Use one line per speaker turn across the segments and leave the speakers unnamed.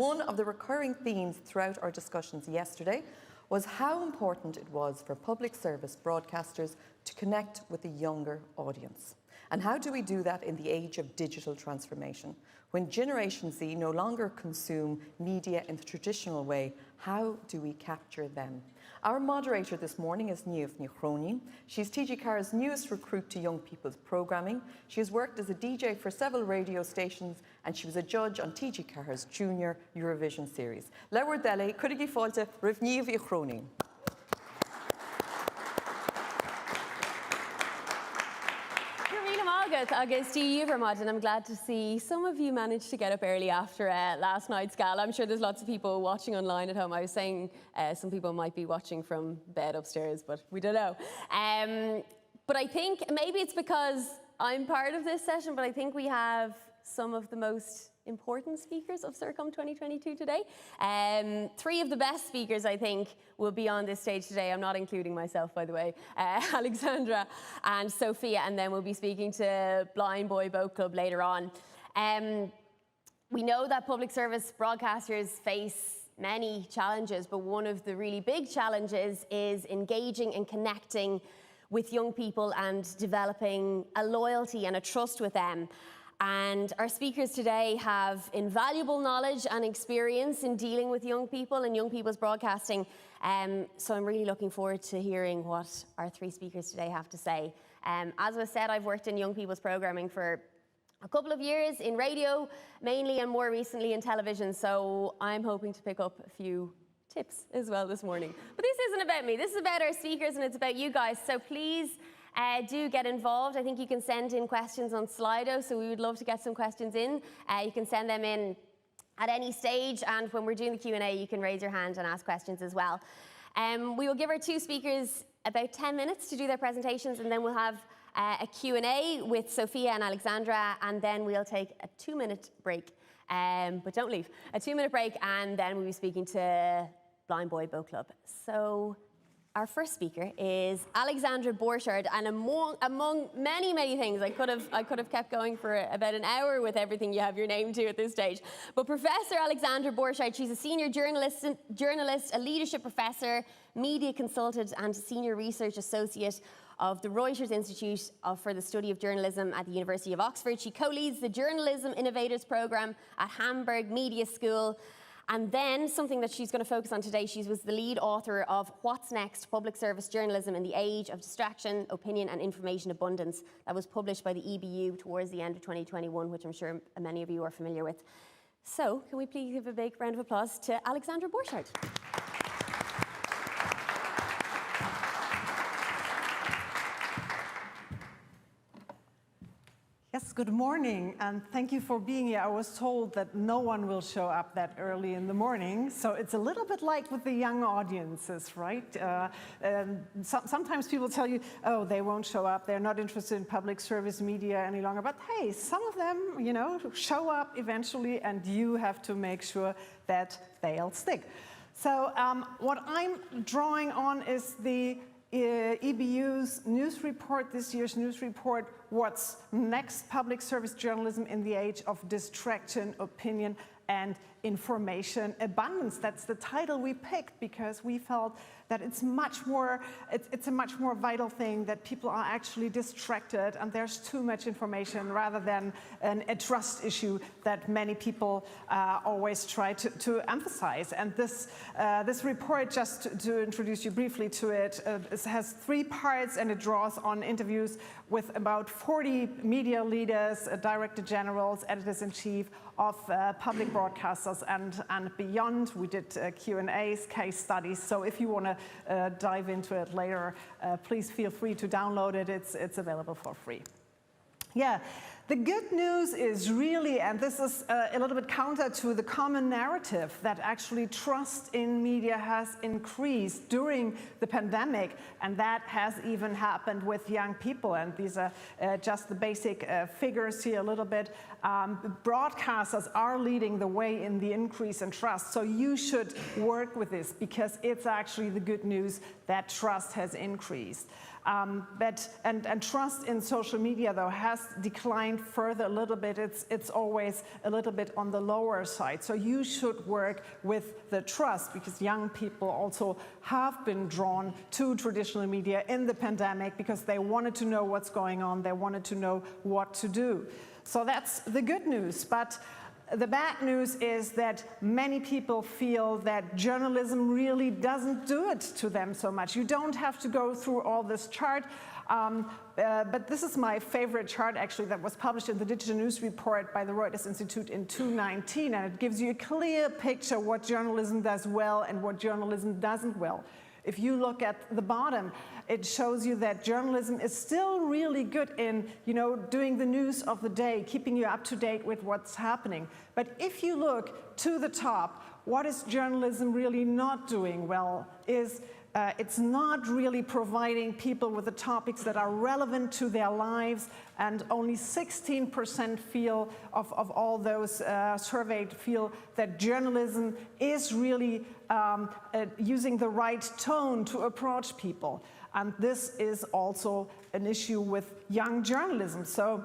One of the recurring themes throughout our discussions yesterday was how important it was for public service broadcasters to connect with a younger audience. And how do we do that in the age of digital transformation? When Generation Z no longer consume media in the traditional way, how do we capture them? Our moderator this morning is Niamh Ní Chróinín. She's TG4's newest recruit to young people's programming. She has worked as a DJ for several radio stations and she was a judge on TG4's Junior Eurovision series. Leabhar Dele, Cuidigh Fáilte, Rith Niamh Ní Chróinín.
Agus and I'm glad to see some of you managed to get up early after last night's gala. I'm sure there's lots of people watching online at home. I was saying some people might be watching from bed upstairs, but we don't know. But I think maybe it's because I'm part of this session, but I think we have some of the most important speakers of CIRCOM 2022 today. 3 of the best speakers, I think, will be on this stage today. I'm not including myself, by the way. Alexandra and Sophia, and then we'll be speaking to Blindboy Boat Club later on. We know that public service broadcasters face many challenges, but one of the really big challenges is engaging and connecting with young people and developing a loyalty and a trust with them. And our speakers today have invaluable knowledge and experience in dealing with young people and young people's broadcasting. So I'm really looking forward to hearing what our 3 speakers today have to say. As was said, I've worked in young people's programming for a couple of years in radio, mainly, and more recently in television. So I'm hoping to pick up a few tips as well this morning. But this isn't about me. This is about our speakers and it's about you guys. So please, do get involved. I think you can send in questions on Slido, so we would love to get some questions in. You can send them in at any stage, and when we're doing the Q&A, you can raise your hand and ask questions as well. We will give our 2 speakers about 10 minutes to do their presentations, and then we'll have a Q&A with Sophia and Alexandra, and then we'll take a 2-minute break. But don't leave. A 2-minute break, and then we'll be speaking to Blindboy Boat Club. So our first speaker is Alexandra Borchardt, and among many, many things, I could have kept going for about an hour with everything you have your name to at this stage. But Professor Alexandra Borchardt, she's a senior journalist, a leadership professor, media consultant, and senior research associate of the Reuters Institute for the Study of Journalism at the University of Oxford. She co-leads the Journalism Innovators Programme at Hamburg Media School. And then something that she's going to focus on today, she was the lead author of What's Next? Public Service Journalism in the Age of Distraction, Opinion and Information Abundance. That was published by the EBU towards the end of 2021, which I'm sure many of you are familiar with. So can we please give a big round of applause to Alexandra Borchardt.
Yes, good morning, and thank you for being here. I was told that no one will show up that early in the morning, so it's a little bit like with the young audiences, right? Sometimes people tell you, oh, they won't show up, they're not interested in public service media any longer, but hey, some of them, you know, show up eventually, and you have to make sure that they'll stick. So what I'm drawing on is the EBU's news report, this year's news report, What's Next? Public Service Journalism in the Age of Distraction, Opinion and Information Abundance. That's the title we picked because we felt that it's a much more vital thing, that people are actually distracted and there's too much information rather than a trust issue that many people always try to emphasize. And this report, just to introduce you briefly to it, it has 3 parts and it draws on interviews with about 40 media leaders, director generals, editors-in-chief of public broadcasters and beyond. We did Q&As, case studies, so if you want to dive into it later, please feel free to download it. It's available for free. Yeah, the good news is really, and this is a little bit counter to the common narrative, that actually trust in media has increased during the pandemic, and that has even happened with young people. And these are just the basic figures here a little bit. Broadcasters are leading the way in the increase in trust, so you should work with this because it's actually the good news that trust has increased. And trust in social media, though, has declined further a little bit. It's always a little bit on the lower side. So you should work with the trust, because young people also have been drawn to traditional media in the pandemic because they wanted to know what's going on. They wanted to know what to do. So that's the good news. But the bad news is that many people feel that journalism really doesn't do it to them so much. You don't have to go through all this chart, but this is my favorite chart, actually, that was published in the Digital News Report by the Reuters Institute in 2019, and it gives you a clear picture what journalism does well and what journalism doesn't well. If you look at the bottom, it shows you that journalism is still really good in, doing the news of the day, keeping you up to date with what's happening. But if you look to the top, what is journalism really not doing well is it's not really providing people with the topics that are relevant to their lives, and only 16% feel of all those surveyed feel that journalism is really using the right tone to approach people. And this is also an issue with young journalism. So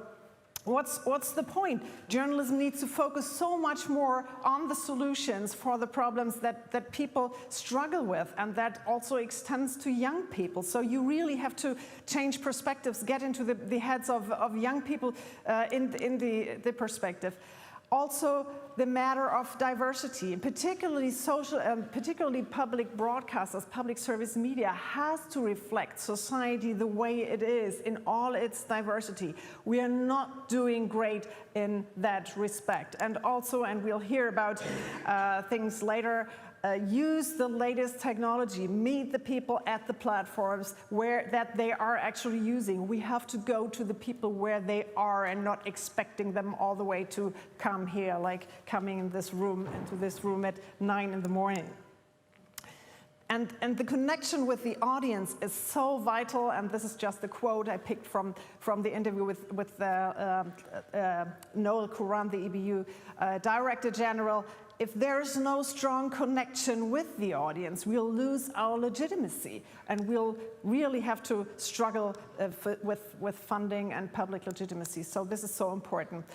what's the point? Journalism needs to focus so much more on the solutions for the problems that people struggle with, and that also extends to young people. So you really have to change perspectives, get into the heads of young people in the perspective. Also, the matter of diversity, particularly particularly public broadcasters, public service media, has to reflect society the way it is in all its diversity. We are not doing great in that respect. And also, and we'll hear about things later, use the latest technology, meet the people at the platforms that they are actually using. We have to go to the people where they are and not expecting them all the way to come here, like coming into this room at 9 in the morning. And the connection with the audience is so vital, and this is just a quote I picked from the interview with Noel Curran, the EBU Director General. If there is no strong connection with the audience, we'll lose our legitimacy, and we'll really have to struggle with funding and public legitimacy. So this is so important.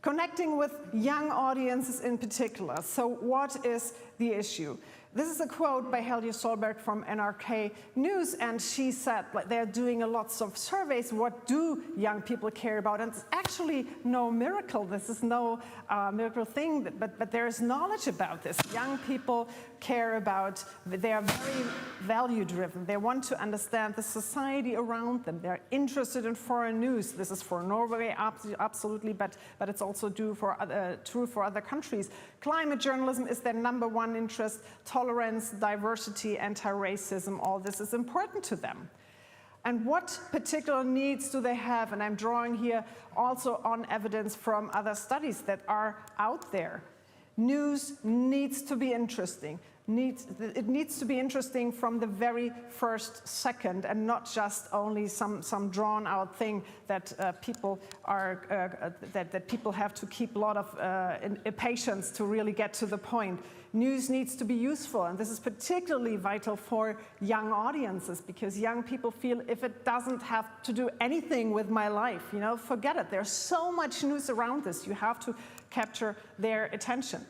Connecting with young audiences in particular. So what is the issue? This is a quote by Helge Solberg from NRK News, and she said they're doing lots of surveys. What do young people care about? And it's actually no miracle. This is no miracle thing, but there is knowledge about this. Young people care about, they are very value-driven. They want to understand the society around them. They're interested in foreign news. This is for Norway, absolutely, but it's also true for other countries. Climate journalism is their #1 interest. Tolerance, diversity, anti-racism, all this is important to them. And what particular needs do they have? And I'm drawing here also on evidence from other studies that are out there. News needs to be interesting. It needs to be interesting from the very first second, and not just only some drawn-out thing that people have to keep a lot of patience to really get to the point. News needs to be useful, and this is particularly vital for young audiences, because young people feel if it doesn't have to do anything with my life, forget it. There's so much news around this. You have to capture their attention.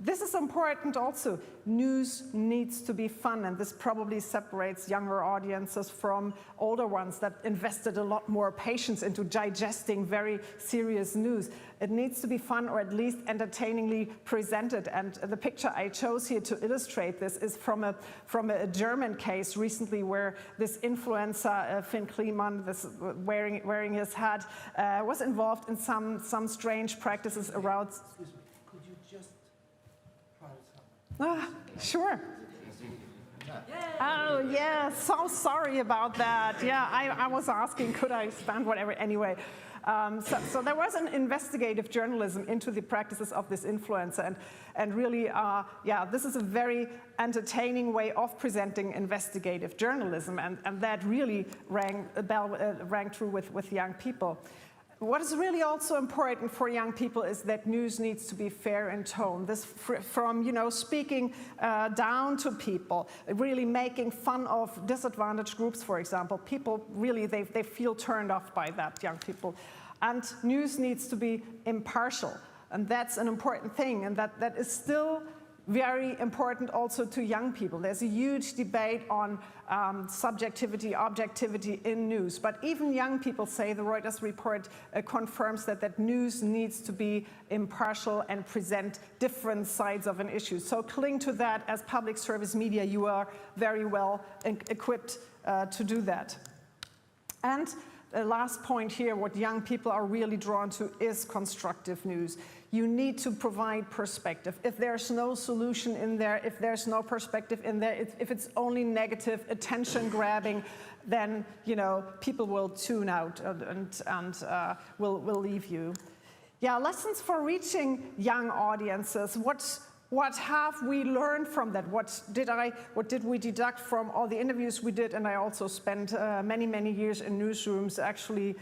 This is important also. News needs to be fun, and this probably separates younger audiences from older ones that invested a lot more patience into digesting very serious news. It needs to be fun, or at least entertainingly presented. And the picture I chose here to illustrate this is from a German case recently, where this influencer, Finn Kliman, wearing his hat, was involved in some strange practices around. Sure. Oh, yeah, so sorry about that. Yeah, I was asking, could I stand whatever? Anyway, so there was an investigative journalism into the practices of this influencer, and really, this is a very entertaining way of presenting investigative journalism, and that really rang true with young people. What is really also important for young people is that news needs to be fair in tone. This from, speaking down to people, really making fun of disadvantaged groups, for example. People really, they feel turned off by that, young people. And news needs to be impartial. And that's an important thing. And that is still very important also to young people. There's a huge debate on subjectivity, objectivity in news. But even young people say, the Reuters report confirms that news needs to be impartial and present different sides of an issue. So cling to that. As public service media, you are very well equipped to do that. And the last point here, what young people are really drawn to is constructive news. You need to provide perspective. If there's no solution in there, if there's no perspective in there, if it's only negative, attention grabbing, then people will tune out and will leave you. Yeah, lessons for reaching young audiences. What have we learned from that? What did we deduct from all the interviews we did? And I also spent many years in newsrooms, actually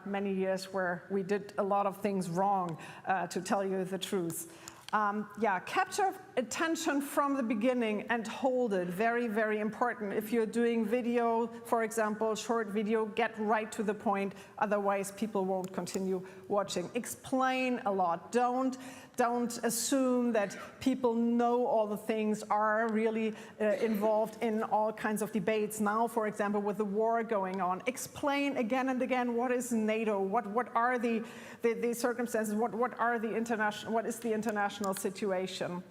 many years where we did a lot of things wrong, to tell you the truth. Capture attention from the beginning and hold it. Very, very important. If you're doing video, for example, short video, get right to the point. Otherwise, people won't continue watching. Explain a lot. Don't assume that people know all the things, are really involved in all kinds of debates. Now, for example, with the war going on, explain again and again what is NATO, what are the circumstances, what is the international situation.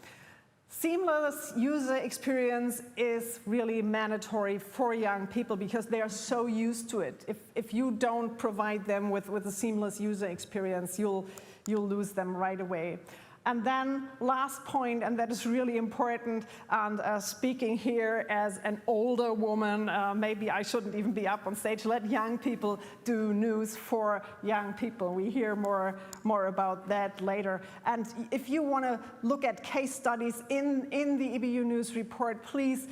Seamless user experience is really mandatory for young people because they are so used to it. If you don't provide them with a seamless user experience, you'll lose them right away. And then last point, and that is really important, and speaking here as an older woman, maybe I shouldn't even be up on stage, let young people do news for young people. We hear more about that later. And if you want to look at case studies in the EBU News report, please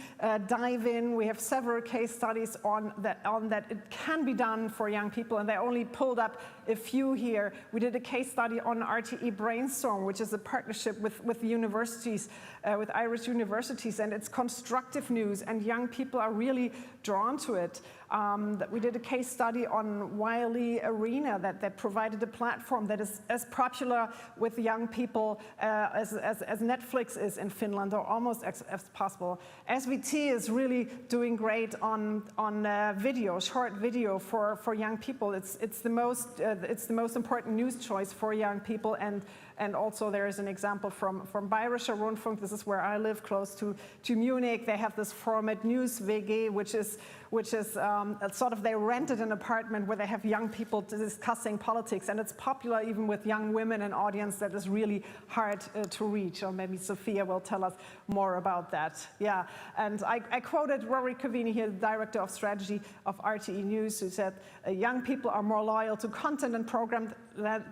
dive in. We have several case studies on that it can be done for young people, and I only pulled up a few here. We did a case study on RTE Brainstorm, which is a partnership with universities, with Irish universities, and it's constructive news, and young people are really drawn to it. We did a case study on Wiley Arena that provided a platform that is as popular with young people as Netflix is in Finland, or almost as possible. SVT is really doing great on video, short video for young people. It's the most important news choice for young people, and also there is an example from Bayerischer Rundfunk. This is where I live, close to Munich. They have this format News WG, which is sort of, they rented an apartment where they have young people discussing politics, and it's popular even with young women, an audience that is really hard to reach. Or maybe Sophia will tell us more about that. Yeah, and I quoted Rory Cavini here, the director of strategy of RTE News, who said, young people are more loyal to content and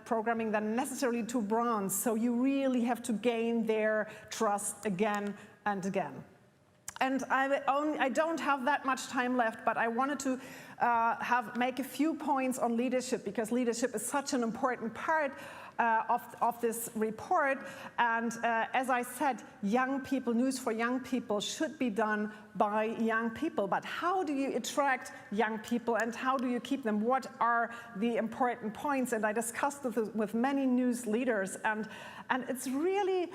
programming than necessarily to brands, so you really have to gain their trust again and again. And I don't have that much time left, but I wanted to make a few points on leadership, because leadership is such an important part of this report. And as I said, young people, news for young people should be done by young people. But how do you attract young people, and how do you keep them? What are the important points? And I discussed this with many news leaders, and it's really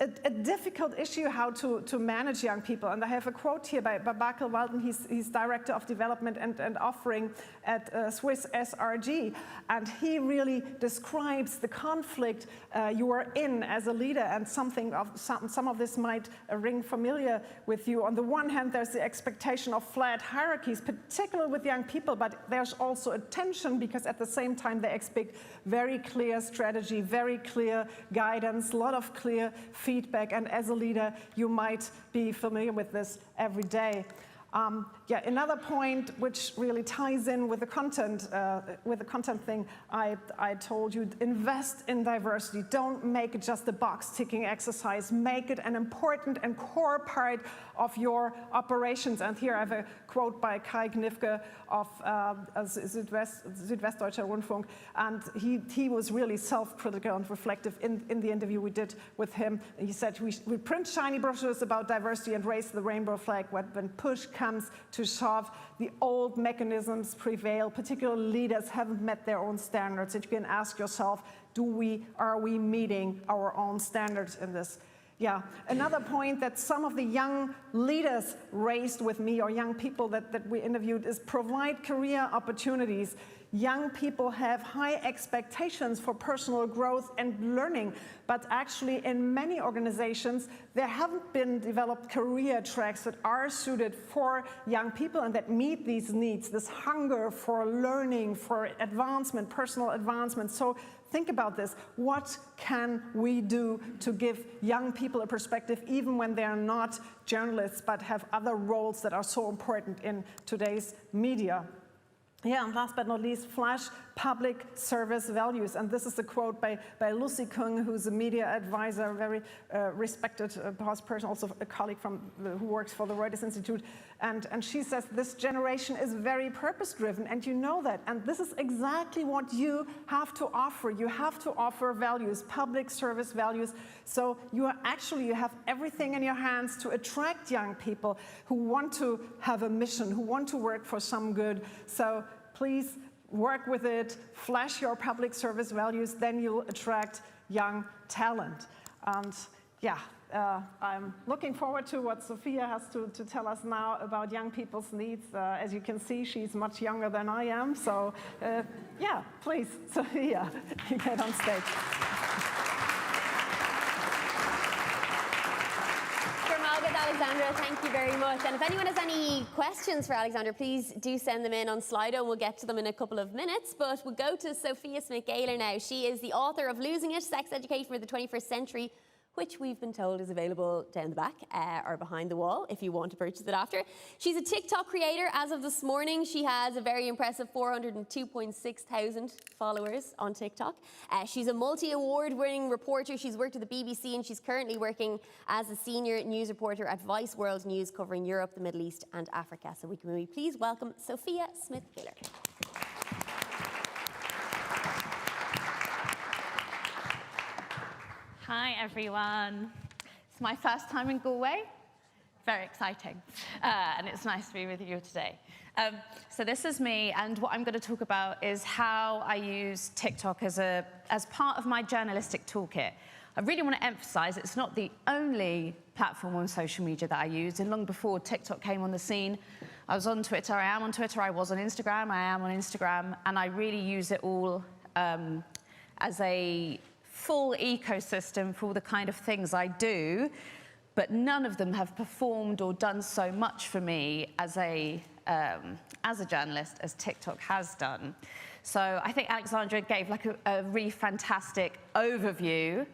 a difficult issue how to manage young people. And I have a quote here by Bakel Walton. He's Director of Development and Offering at Swiss SRG. And he really describes the conflict you are in as a leader, and some of this might ring familiar with you. On the one hand, there's the expectation of flat hierarchies, particularly with young people, but there's also a tension, because at the same time they expect very clear strategy, very clear guidance, a lot of clear feedback, and as a leader, you might be familiar with this every day. Yeah, another point which really ties in with the content thing, I told you, invest in diversity. Don't make it just a box-ticking exercise. Make it an important and core part of your operations. And here I have a quote by Kai Gnifke of Südwestdeutscher Rundfunk, and he was really self-critical and reflective in the interview we did with him. He said, we print shiny brochures about diversity and raise the rainbow flag, when push comes to shove, the old mechanisms prevail. Particular leaders haven't met their own standards. And you can ask yourself, are we meeting our own standards in this? Yeah, another point that some of the young leaders raised with me, or young people that we interviewed, is provide career opportunities. Young people have high expectations for personal growth and learning, but actually in many organizations, there haven't been developed career tracks that are suited for young people and that meet these needs, this hunger for learning, for advancement, personal advancement. So think about this. What can we do to give young people a perspective, even when they're not journalists, but have other roles that are so important in today's media? Yeah, and last but not least, flash public service values. And this is a quote by Lucy Kung, who's a media advisor, a very respected person, also a colleague who works for the Reuters Institute. And she says, this generation is very purpose-driven, and you know that. And this is exactly what you have to offer. You have to offer values, public service values. So you have everything in your hands to attract young people who want to have a mission, who want to work for some good. So please work with it, flash your public service values, then you'll attract young talent. And yeah, I'm looking forward to what Sophia has to tell us now about young people's needs. As you can see, she's much younger than I am. So yeah, please, Sophia, you get on stage.
Alexandra, thank you very much. And if anyone has any questions for Alexandra, please do send them in on Slido, and we'll get to them in a couple of minutes. But we'll go to Sophia Smith-Gaylor now. She is the author of Losing It, Sex Education for the 21st Century, which we've been told is available down the back or behind the wall if you want to purchase it after. She's a TikTok creator. As of this morning, she has a very impressive 402.6 thousand followers on TikTok. She's a multi-award winning reporter. She's worked at the BBC, and she's currently working as a senior news reporter at Vice World News, covering Europe, the Middle East and Africa. So can we please welcome Sophia Smith-Gaylor.
Hi everyone. It's my first time in Galway. Very exciting. And it's nice to be with you today. So this is me, and what I'm going to talk about is how I use TikTok as part of my journalistic toolkit. I really want to emphasize it's not the only platform on social media that I use. And long before TikTok came on the scene, I was on Twitter, I am on Twitter, I was on Instagram, I am on Instagram, and I really use it all as a full ecosystem for all the kind of things I do, but none of them have performed or done so much for me as a journalist as TikTok has done. So I think Alexandra gave like a really fantastic overview,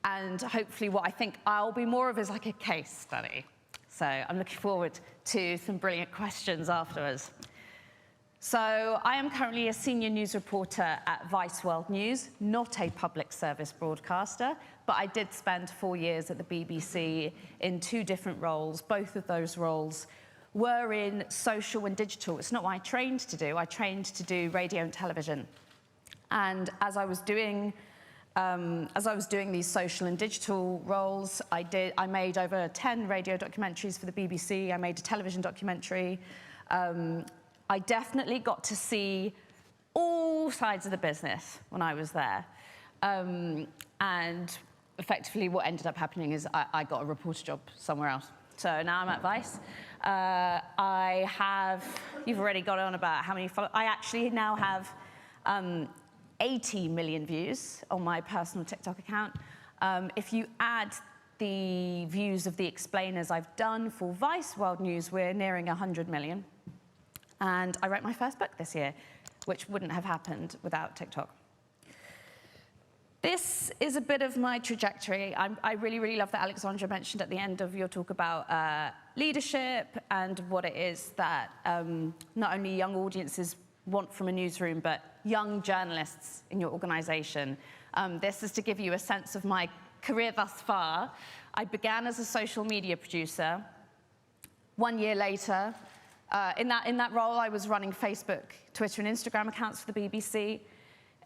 and hopefully what I think I'll be more of is like a case study. So I'm looking forward to some brilliant questions afterwards. So I am currently a senior news reporter at Vice World News, not a public service broadcaster, but I did spend 4 years at the BBC in 2 different roles. Both of those roles were in social and digital. It's not what I trained to do. I trained to do radio and television. And as I was doing these social and digital roles, I made over 10 radio documentaries for the BBC. I made a television documentary. I definitely got to see all sides of the business when I was there. And effectively what ended up happening is I got a reporter job somewhere else. So now I'm at Vice. You've already got on about how many followers. I actually now have 80 million views on my personal TikTok account. If you add the views of the explainers I've done for Vice World News, we're nearing 100 million. And I wrote my first book this year, which wouldn't have happened without TikTok. This is a bit of my trajectory. I really, really love that Alexandra mentioned at the end of your talk about leadership and what it is that not only young audiences want from a newsroom, but young journalists in your organisation. This is to give you a sense of my career thus far. I began as a social media producer. 1 year later, in that role, I was running Facebook, Twitter, and Instagram accounts for the BBC.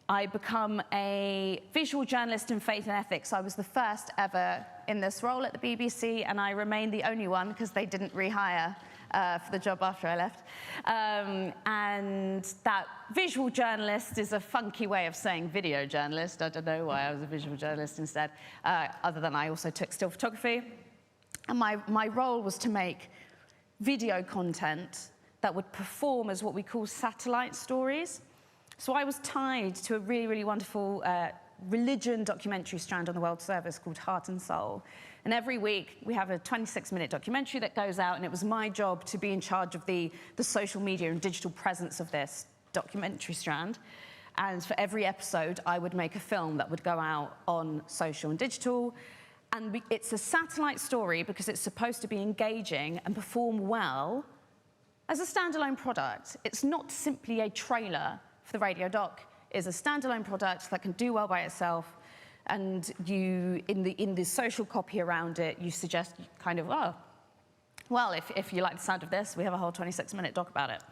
I become a visual journalist in faith and ethics. I was the first ever in this role at the BBC, and I remain the only one because they didn't rehire for the job after I left. And that visual journalist is a funky way of saying video journalist. I don't know why I was a visual journalist instead, other than I also took still photography. And my role was to make video content that would perform as what we call satellite stories. So I was tied to a really, really wonderful religion documentary strand on the World Service called Heart and Soul. And every week we have a 26-minute documentary that goes out, and it was my job to be in charge of the social media and digital presence of this documentary strand. And for every episode, I would make a film that would go out on social and digital. And it's a satellite story because it's supposed to be engaging and perform well as a standalone product. It's not simply a trailer for the radio doc. Is a standalone product that can do well by itself, and you, in the social copy around it, you suggest kind of, oh, well, if you like the sound of this, we have a whole 26-minute doc about it.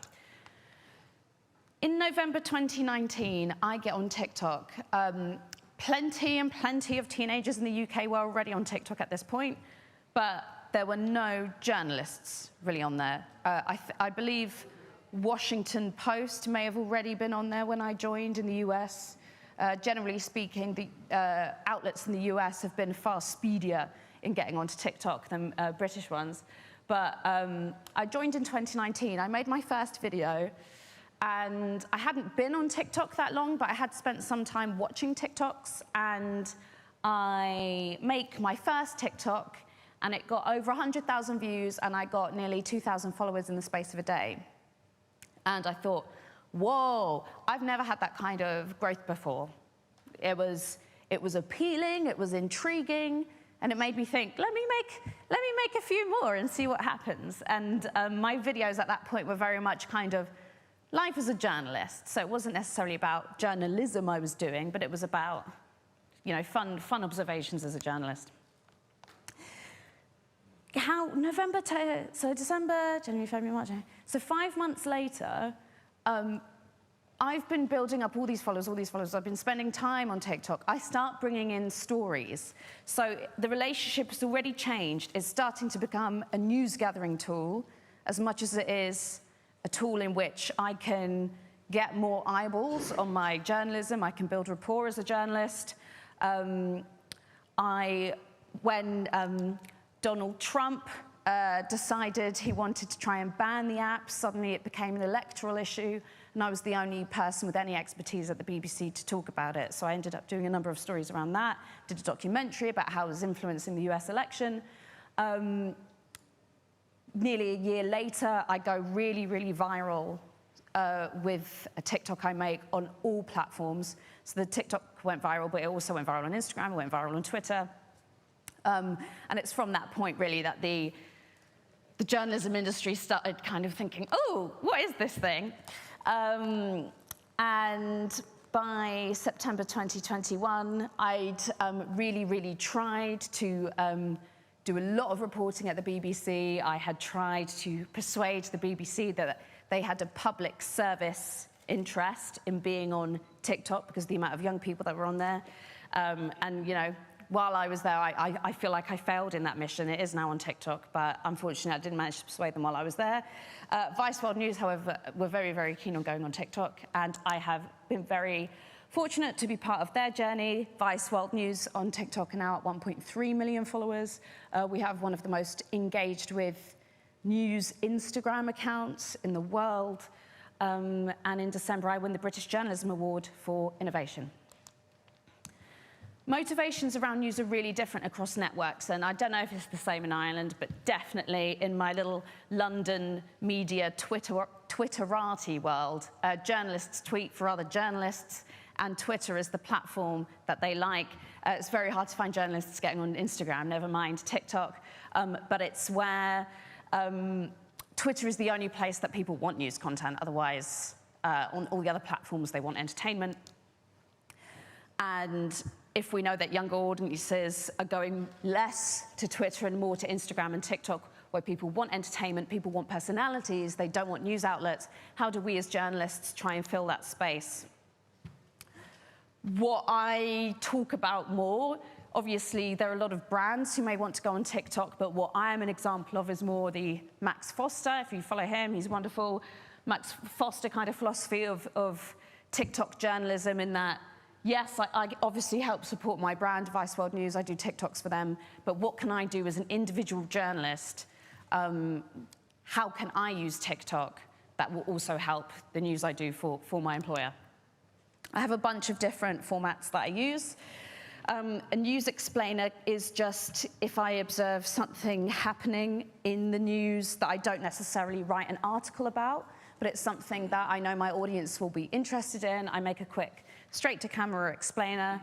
In November 2019, I get on TikTok. Plenty of teenagers in the UK were already on TikTok at this point, but there were no journalists really on there. I believe Washington Post may have already been on there when I joined in the US. Generally speaking, the outlets in the US have been far speedier in getting onto TikTok than British ones. But I joined in 2019. I made my first video, and I hadn't been on TikTok that long, but I had spent some time watching TikToks, and I make my first TikTok, and it got over 100,000 views, and I got nearly 2,000 followers in the space of a day. And I thought, whoa, I've never had that kind of growth before. It was appealing, it was intriguing, and it made me think, let me make a few more and see what happens. And my videos at that point were very much kind of life as a journalist. So it wasn't necessarily about journalism I was doing, but it was about, you know, fun observations as a journalist. December, January, February, March. So 5 months later, I've been building up all these followers. I've been spending time on TikTok. I start bringing in stories. So the relationship has already changed. It's starting to become a news gathering tool as much as it is a tool in which I can get more eyeballs on my journalism. I can build rapport as a journalist. When Donald Trump decided he wanted to try and ban the app, suddenly it became an electoral issue, and I was the only person with any expertise at the BBC to talk about it. So I ended up doing a number of stories around that, did a documentary about how it was influencing the US election. Nearly a year later, I go really, really viral with a TikTok I make on all platforms. So the TikTok went viral, but it also went viral on Instagram, it went viral on Twitter. And it's from that point, really, that the journalism industry started kind of thinking, oh, what is this thing? And by September 2021, I'd really, really tried to do a lot of reporting at the BBC. I had tried to persuade the BBC that they had a public service interest in being on TikTok because of the amount of young people that were on there. And, you know, while I was there, I feel like I failed in that mission. It is now on TikTok, but unfortunately, I didn't manage to persuade them while I was there. Vice World News, however, were very, very keen on going on TikTok, and I have been very fortunate to be part of their journey. Vice World News on TikTok are now at 1.3 million followers. We have one of the most engaged with news Instagram accounts in the world. And in December, I win the British Journalism Award for Innovation. Motivations around news are really different across networks, and I don't know if it's the same in Ireland, but definitely in my little London media Twitterati world, journalists tweet for other journalists, and Twitter is the platform that they like. It's very hard to find journalists getting on Instagram, never mind TikTok, but it's where Twitter is the only place that people want news content. Otherwise, on all the other platforms, they want entertainment. And if we know that younger audiences are going less to Twitter and more to Instagram and TikTok, where people want entertainment, people want personalities, they don't want news outlets, how do we as journalists try and fill that space? What I talk about more, obviously there are a lot of brands who may want to go on TikTok, but what I am an example of is more the Max Foster. If you follow him, he's wonderful. Max Foster kind of philosophy of TikTok journalism, in that, yes, I obviously help support my brand, Vice World News. I do TikToks for them. But what can I do as an individual journalist? How can I use TikTok that will also help the news I do for my employer? I have a bunch of different formats that I use. A news explainer is just if I observe something happening in the news that I don't necessarily write an article about, but it's something that I know my audience will be interested in. I make a quick straight-to-camera explainer,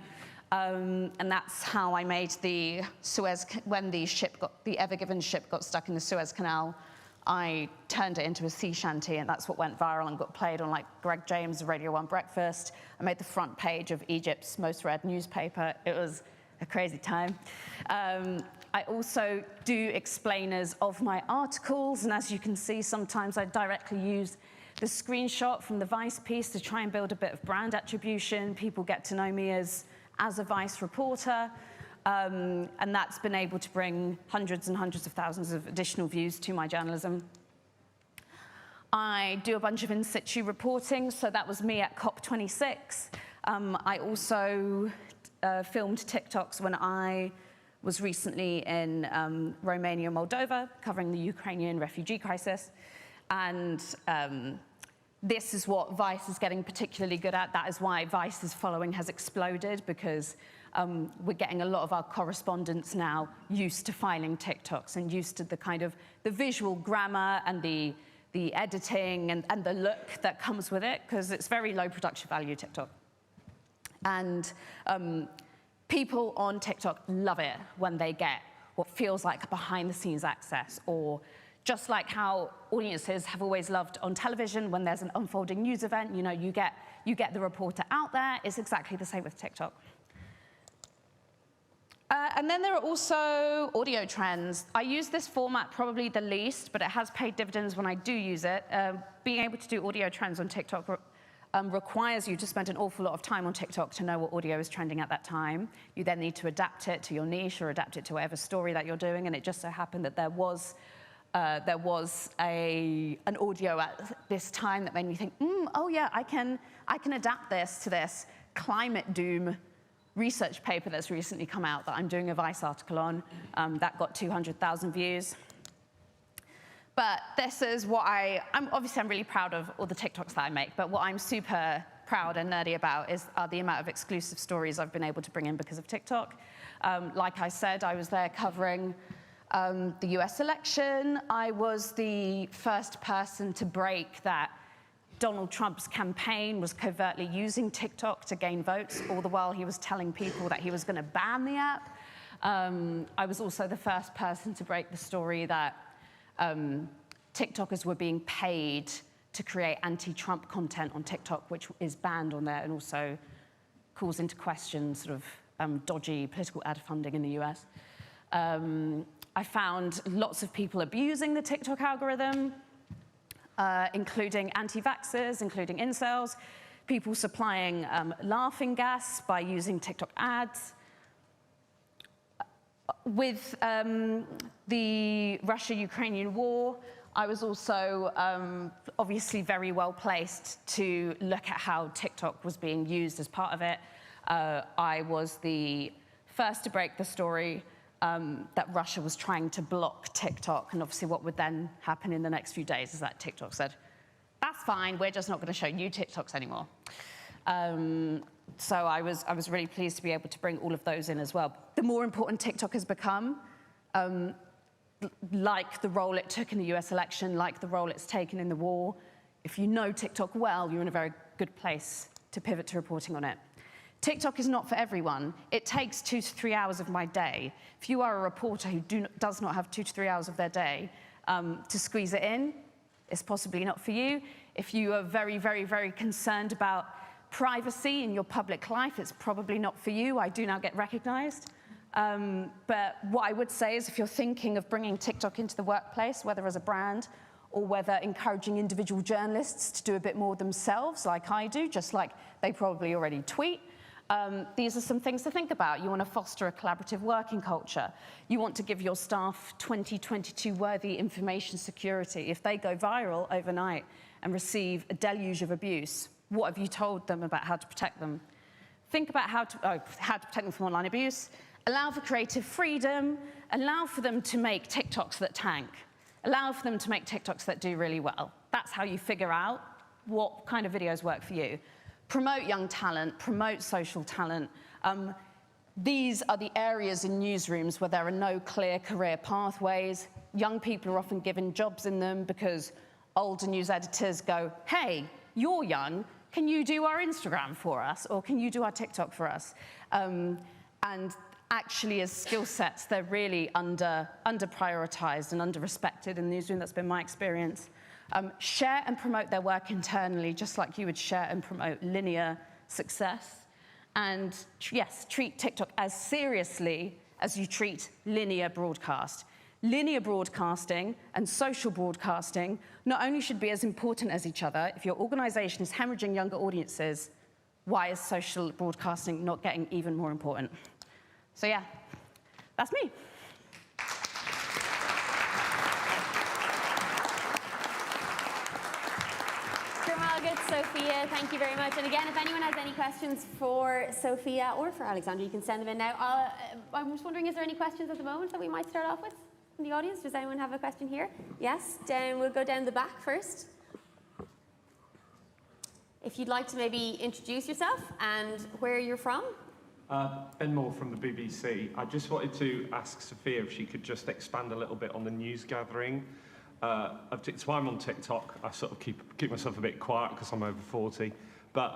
and that's how I made the Suez, when the Ever Given ship got stuck in the Suez Canal, I turned it into a sea shanty, and that's what went viral and got played on like Greg James' Radio 1 Breakfast. I made the front page of Egypt's most read newspaper. It was a crazy time. I also do explainers of my articles, and as you can see, sometimes I directly use the screenshot from the Vice piece to try and build a bit of brand attribution. People get to know me as a Vice reporter, and that's been able to bring hundreds and hundreds of thousands of additional views to my journalism. I do a bunch of in situ reporting, so that was me at COP26. I also filmed TikToks when I was recently in Romania, Moldova, covering the Ukrainian refugee crisis. And this is what Vice is getting particularly good at. That is why Vice's following has exploded, because we're getting a lot of our correspondents now used to filing TikToks and used to the kind of the visual grammar and the editing and the look that comes with it, because it's very low production value, TikTok. And people on TikTok love it when they get what feels like behind-the-scenes access, or just like how audiences have always loved on television when there's an unfolding news event, you know, you get the reporter out there. It's exactly the same with TikTok. And then there are also audio trends. I use this format probably the least, but it has paid dividends when I do use it. Being able to do audio trends on TikTok requires you to spend an awful lot of time on TikTok to know what audio is trending at that time. You then need to adapt it to your niche or adapt it to whatever story that you're doing, and it just so happened that there was an audio at this time that made me think, oh yeah, I can adapt this to this climate doom research paper that's recently come out that I'm doing a Vice article on. That got 200,000 views. But this is what I'm really proud of all the TikToks that I make, but what I'm super proud and nerdy about are the amount of exclusive stories I've been able to bring in because of TikTok. Like I said, I was there covering the US election. I was the first person to break that Donald Trump's campaign was covertly using TikTok to gain votes, all the while he was telling people that he was going to ban the app. I was also the first person to break the story that TikTokers were being paid to create anti-Trump content on TikTok, which is banned on there and also calls into question sort of dodgy political ad funding in the US. I found lots of people abusing the TikTok algorithm, including anti-vaxxers, including incels, people supplying laughing gas by using TikTok ads. With the Russia-Ukrainian war, I was also obviously very well placed to look at how TikTok was being used as part of it. I was the first to break the story that Russia was trying to block TikTok, and obviously what would then happen in the next few days is that TikTok said, that's fine, we're just not going to show you TikToks anymore. So I was really pleased to be able to bring all of those in as well. The more important TikTok has become, like the role it took in the US election, like the role it's taken in the war, if you know TikTok well, you're in a very good place to pivot to reporting on it. TikTok is not for everyone. It takes 2 to 3 hours of my day. If you are a reporter who does not have 2 to 3 hours of their day to squeeze it in, it's possibly not for you. If you are very, very, very concerned about privacy in your public life, it's probably not for you. I do now get recognized. But what I would say is if you're thinking of bringing TikTok into the workplace, whether as a brand or whether encouraging individual journalists to do a bit more themselves, like I do, just like they probably already tweet, these are some things to think about. You want to foster a collaborative working culture. You want to give your staff 2022 worthy information security. If they go viral overnight and receive a deluge of abuse, what have you told them about how to protect them? Think about how to protect them from online abuse. Allow for creative freedom. Allow for them to make TikToks that tank. Allow for them to make TikToks that do really well. That's how you figure out what kind of videos work for you. Promote young talent, promote social talent. These are the areas in newsrooms where there are no clear career pathways. Young people are often given jobs in them because older news editors go, hey, you're young, can you do our Instagram for us? Or can you do our TikTok for us? And actually, as skill sets, they're really under-prioritized and under-respected in the newsroom. That's been my experience. Share and promote their work internally, just like you would share and promote linear success. And yes, treat TikTok as seriously as you treat linear broadcast. Linear broadcasting and social broadcasting not only should be as important as each other. If your organization is hemorrhaging younger audiences, why is social broadcasting not getting even more important? So yeah, that's me.
Good, Sophia, thank you very much. And again, if anyone has any questions for Sophia or for Alexandra, you can send them in now. I'm just wondering, is there any questions at the moment that we might start off with from the audience? Does anyone have a question here? Yes, we'll go down the back first. If you'd like to maybe introduce yourself and where you're from.
Ben Moore from the BBC. I just wanted to ask Sophia if she could just expand a little bit on the news gathering. So I'm on TikTok. I sort of keep myself a bit quiet because I'm over 40. But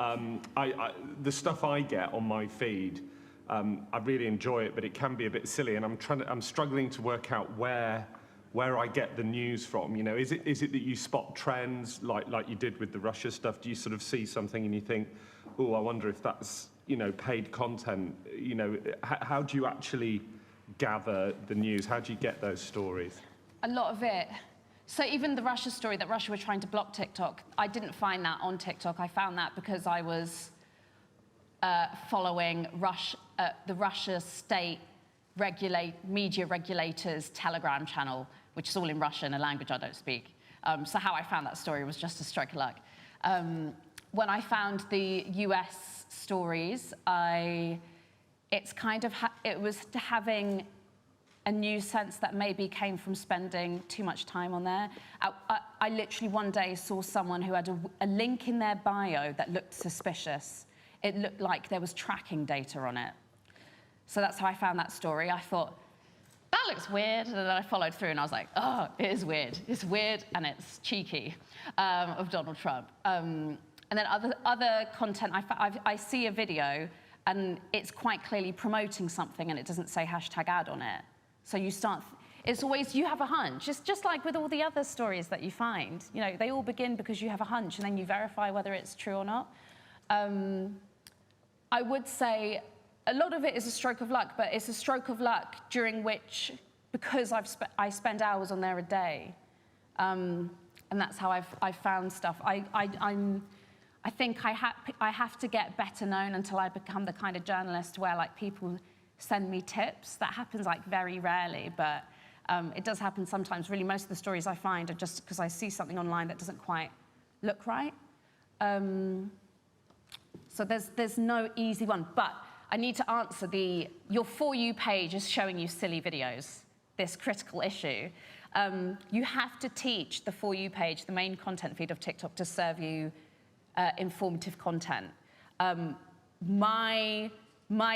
the stuff I get on my feed, I really enjoy it, but it can be a bit silly, and I'm struggling to work out where I get the news from. You know, is it that you spot trends like you did with the Russia stuff? Do you sort of see something and you think, oh, I wonder if that's, you know, paid content? You know, how do you actually gather the news? How do you get those stories?
A lot of it. So even the Russia story, that Russia were trying to block TikTok, I didn't find that on TikTok. I found that because I was following the Russia state media regulators Telegram channel, which is all in Russian, a language I don't speak. So how I found that story was just a stroke of luck. When I found the US stories, it was having a new sense that maybe came from spending too much time on there. I literally one day saw someone who had a link in their bio that looked suspicious. It looked like there was tracking data on it. So that's how I found that story. I thought, that looks weird. And then I followed through and I was like, oh, it is weird. It's weird and it's cheeky of Donald Trump. And then other content, I see a video and it's quite clearly promoting something and it doesn't say #ad on it. So you start, it's always, you have a hunch. It's just like with all the other stories that you find. You know, they all begin because you have a hunch and then you verify whether it's true or not. I would say a lot of it is a stroke of luck, but it's a stroke of luck during which, because I spend hours on there a day. And that's how I've found stuff. I think I have to get better known until I become the kind of journalist where like people send me tips. That happens like very rarely, but it does happen sometimes. Really, most of the stories I find are just because I see something online that doesn't quite look right. So there's no easy one, but I need to answer your For You page is showing you silly videos, this critical issue. You have to teach the For You page, the main content feed of TikTok, to serve you informative content. My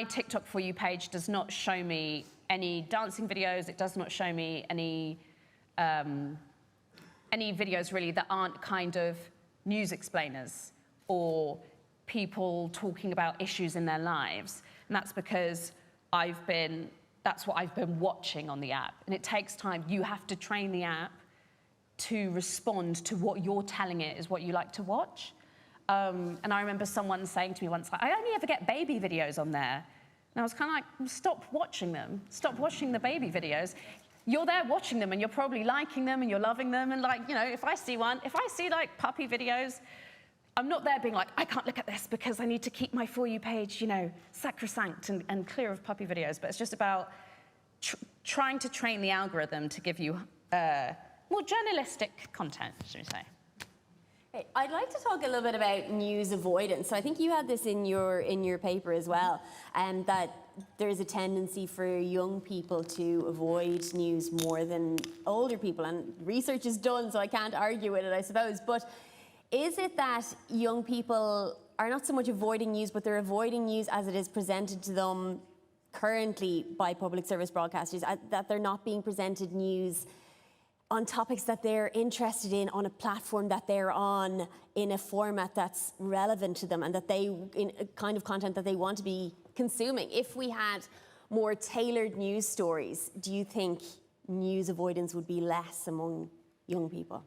TikTok For You page does not show me any dancing videos. It does not show me any videos really that aren't kind of news explainers or people talking about issues in their lives. And that's because that's what I've been watching on the app. And it takes time. You have to train the app to respond to what you're telling it is what you like to watch. And I remember someone saying to me once, like, I only ever get baby videos on there. And I was kind of like, stop watching them. Stop watching the baby videos. You're there watching them and you're probably liking them and you're loving them. And like, you know, if I see like puppy videos, I'm not there being like, I can't look at this because I need to keep my For You page, you know, sacrosanct and clear of puppy videos. But it's just about trying to train the algorithm to give you more journalistic content, should we say.
Hey, I'd like to talk a little bit about news avoidance. So I think you had this in your paper as well, and that there's a tendency for young people to avoid news more than older people. And research is done, so I can't argue with it, I suppose. But is it that young people are not so much avoiding news, but they're avoiding news as it is presented to them currently by public service broadcasters, that they're not being presented news on topics that they're interested in, on a platform that they're on, in a format that's relevant to them and that in a kind of content that they want to be consuming? If we had more tailored news stories, do you think news avoidance would be less among young people?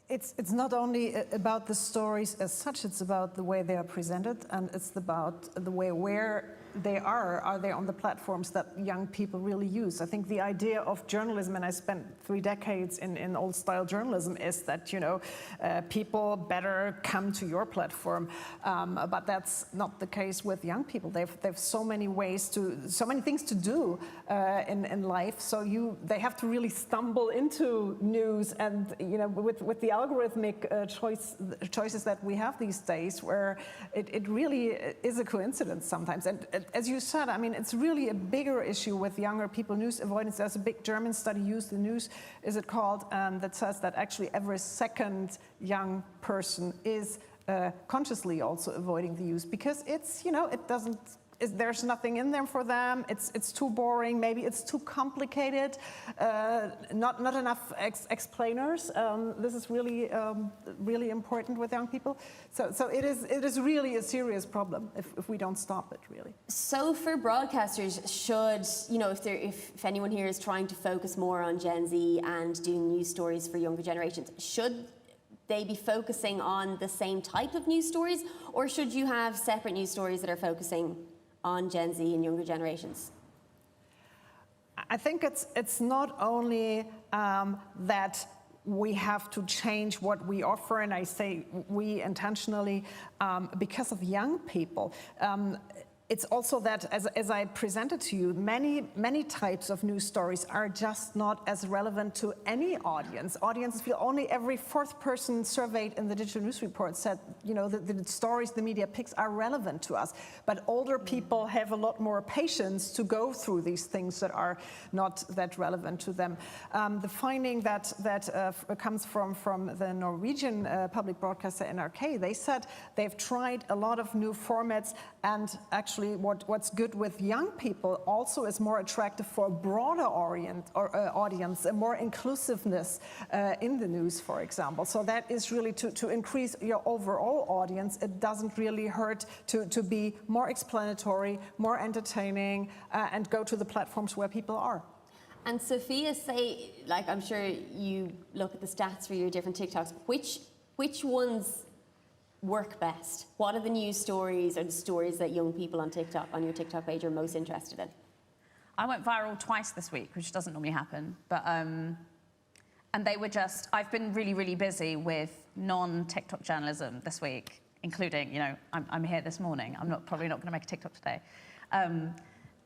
It's not only about the stories as such, it's about the way they are presented, and it's about the way where they are they on the platforms that young people really use. I think the idea of journalism, and I spent 3 decades in old style journalism, is that, you know, people better come to your platform, but that's not the case with young people. They've so many things to do in life, so they have to really stumble into news, and you know, with the algorithmic choices that we have these days, where it really is a coincidence sometimes. And as you said, I mean, it's really a bigger issue with younger people, news avoidance. There's a big German study, Use the News, is it called, that says that actually every second young person is consciously also avoiding the news, because it's, you know, there's nothing in there for them. It's too boring. Maybe it's too complicated. Not enough explainers. This is really really important with young people. So it is really a serious problem if we don't stop it, really.
So for broadcasters, should, you know, if anyone here is trying to focus more on Gen Z and doing news stories for younger generations, should they be focusing on the same type of news stories, or should you have separate news stories that are focusing on Gen Z and younger generations?
I think it's not only that we have to change what we offer, and I say we intentionally because of young people. It's also that, as I presented to you, many types of news stories are just not as relevant to any audience. Audiences feel only every 4th person surveyed in the digital news report said, you know, the stories the media picks are relevant to us. But older people have a lot more patience to go through these things that are not that relevant to them. The finding that comes from the Norwegian public broadcaster NRK, they said they've tried a lot of new formats, and actually what's good with young people also is more attractive for a broader audience, a more inclusiveness in the news, for example. So that is really to increase your overall audience. It doesn't really hurt to be more explanatory, more entertaining, and go to the platforms where people are.
And Sophia, say, like, I'm sure you look at the stats for your different TikToks. Which ones work best? What are the news stories or the stories that young people on TikTok, on your TikTok page, are most interested in?
I went viral twice this week, which doesn't normally happen, but and they were just, I've been really, really busy with non-TikTok journalism this week, including, you know, I'm here this morning. Probably not going to make a TikTok today.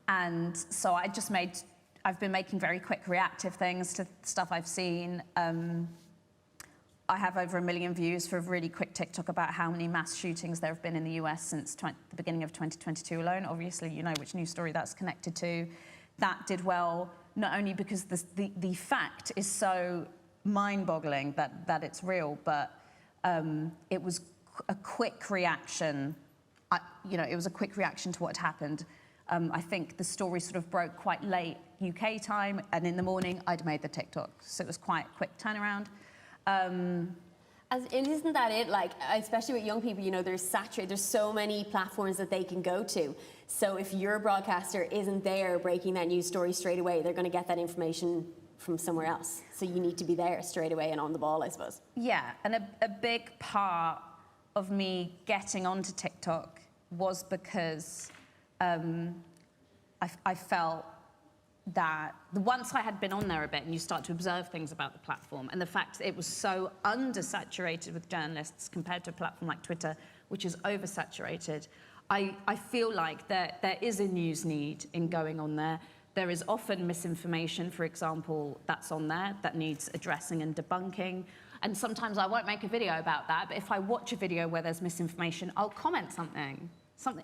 And so I've been making very quick reactive things to stuff I've seen. I have over 1 million views for a really quick TikTok about how many mass shootings there have been in the US since the beginning of 2022 alone. Obviously, you know which news story that's connected to. That did well, not only because the fact is so mind-boggling that it's real, but it was a quick reaction. It was a quick reaction to what had happened. I think the story sort of broke quite late UK time, and in the morning I'd made the TikTok. So it was quite a quick turnaround.
And isn't that it? Like, especially with young people, you know, there's so many platforms that they can go to. So if your broadcaster isn't there breaking that news story straight away, they're going to get that information from somewhere else. So you need to be there straight away and on the ball, I suppose.
Yeah, and a big part of me getting onto TikTok was because I felt that once I had been on there a bit and you start to observe things about the platform and the fact that it was so undersaturated with journalists compared to a platform like Twitter, which is oversaturated, I feel like there is a news need in going on there. There is often misinformation, for example, that's on there that needs addressing and debunking. And sometimes I won't make a video about that, but if I watch a video where there's misinformation, I'll comment something.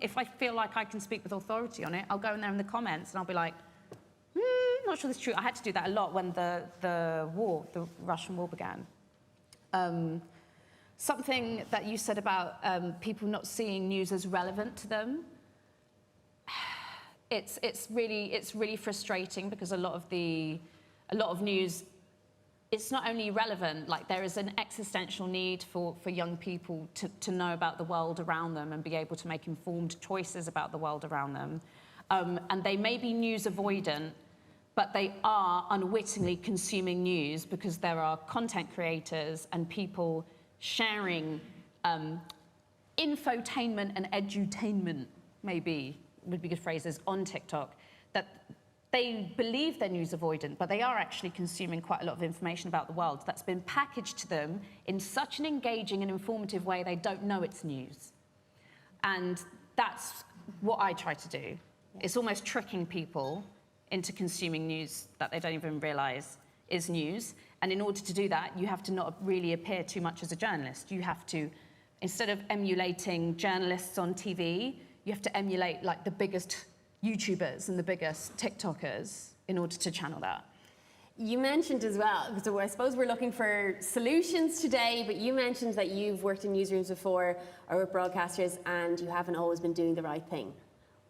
If I feel like I can speak with authority on it, I'll go in there in the comments and I'll be like, not sure this is true. I had to do that a lot when the Russian war began. Something that you said about people not seeing news as relevant to them, it's really frustrating because a lot of news, it's not only relevant, like there is an existential need for young people to know about the world around them and be able to make informed choices about the world around them. And they may be news avoidant, but they are unwittingly consuming news because there are content creators and people sharing infotainment and edutainment, maybe would be good phrases, on TikTok, that they believe they're news avoidant, but they are actually consuming quite a lot of information about the world that's been packaged to them in such an engaging and informative way they don't know it's news. And that's what I try to do. It's almost tricking people into consuming news that they don't even realise is news. And in order to do that, you have to not really appear too much as a journalist. You have to, instead of emulating journalists on TV, you have to emulate like the biggest YouTubers and the biggest TikTokers in order to channel that.
You mentioned as well, so I suppose we're looking for solutions today, but you mentioned that you've worked in newsrooms before or with broadcasters and you haven't always been doing the right thing.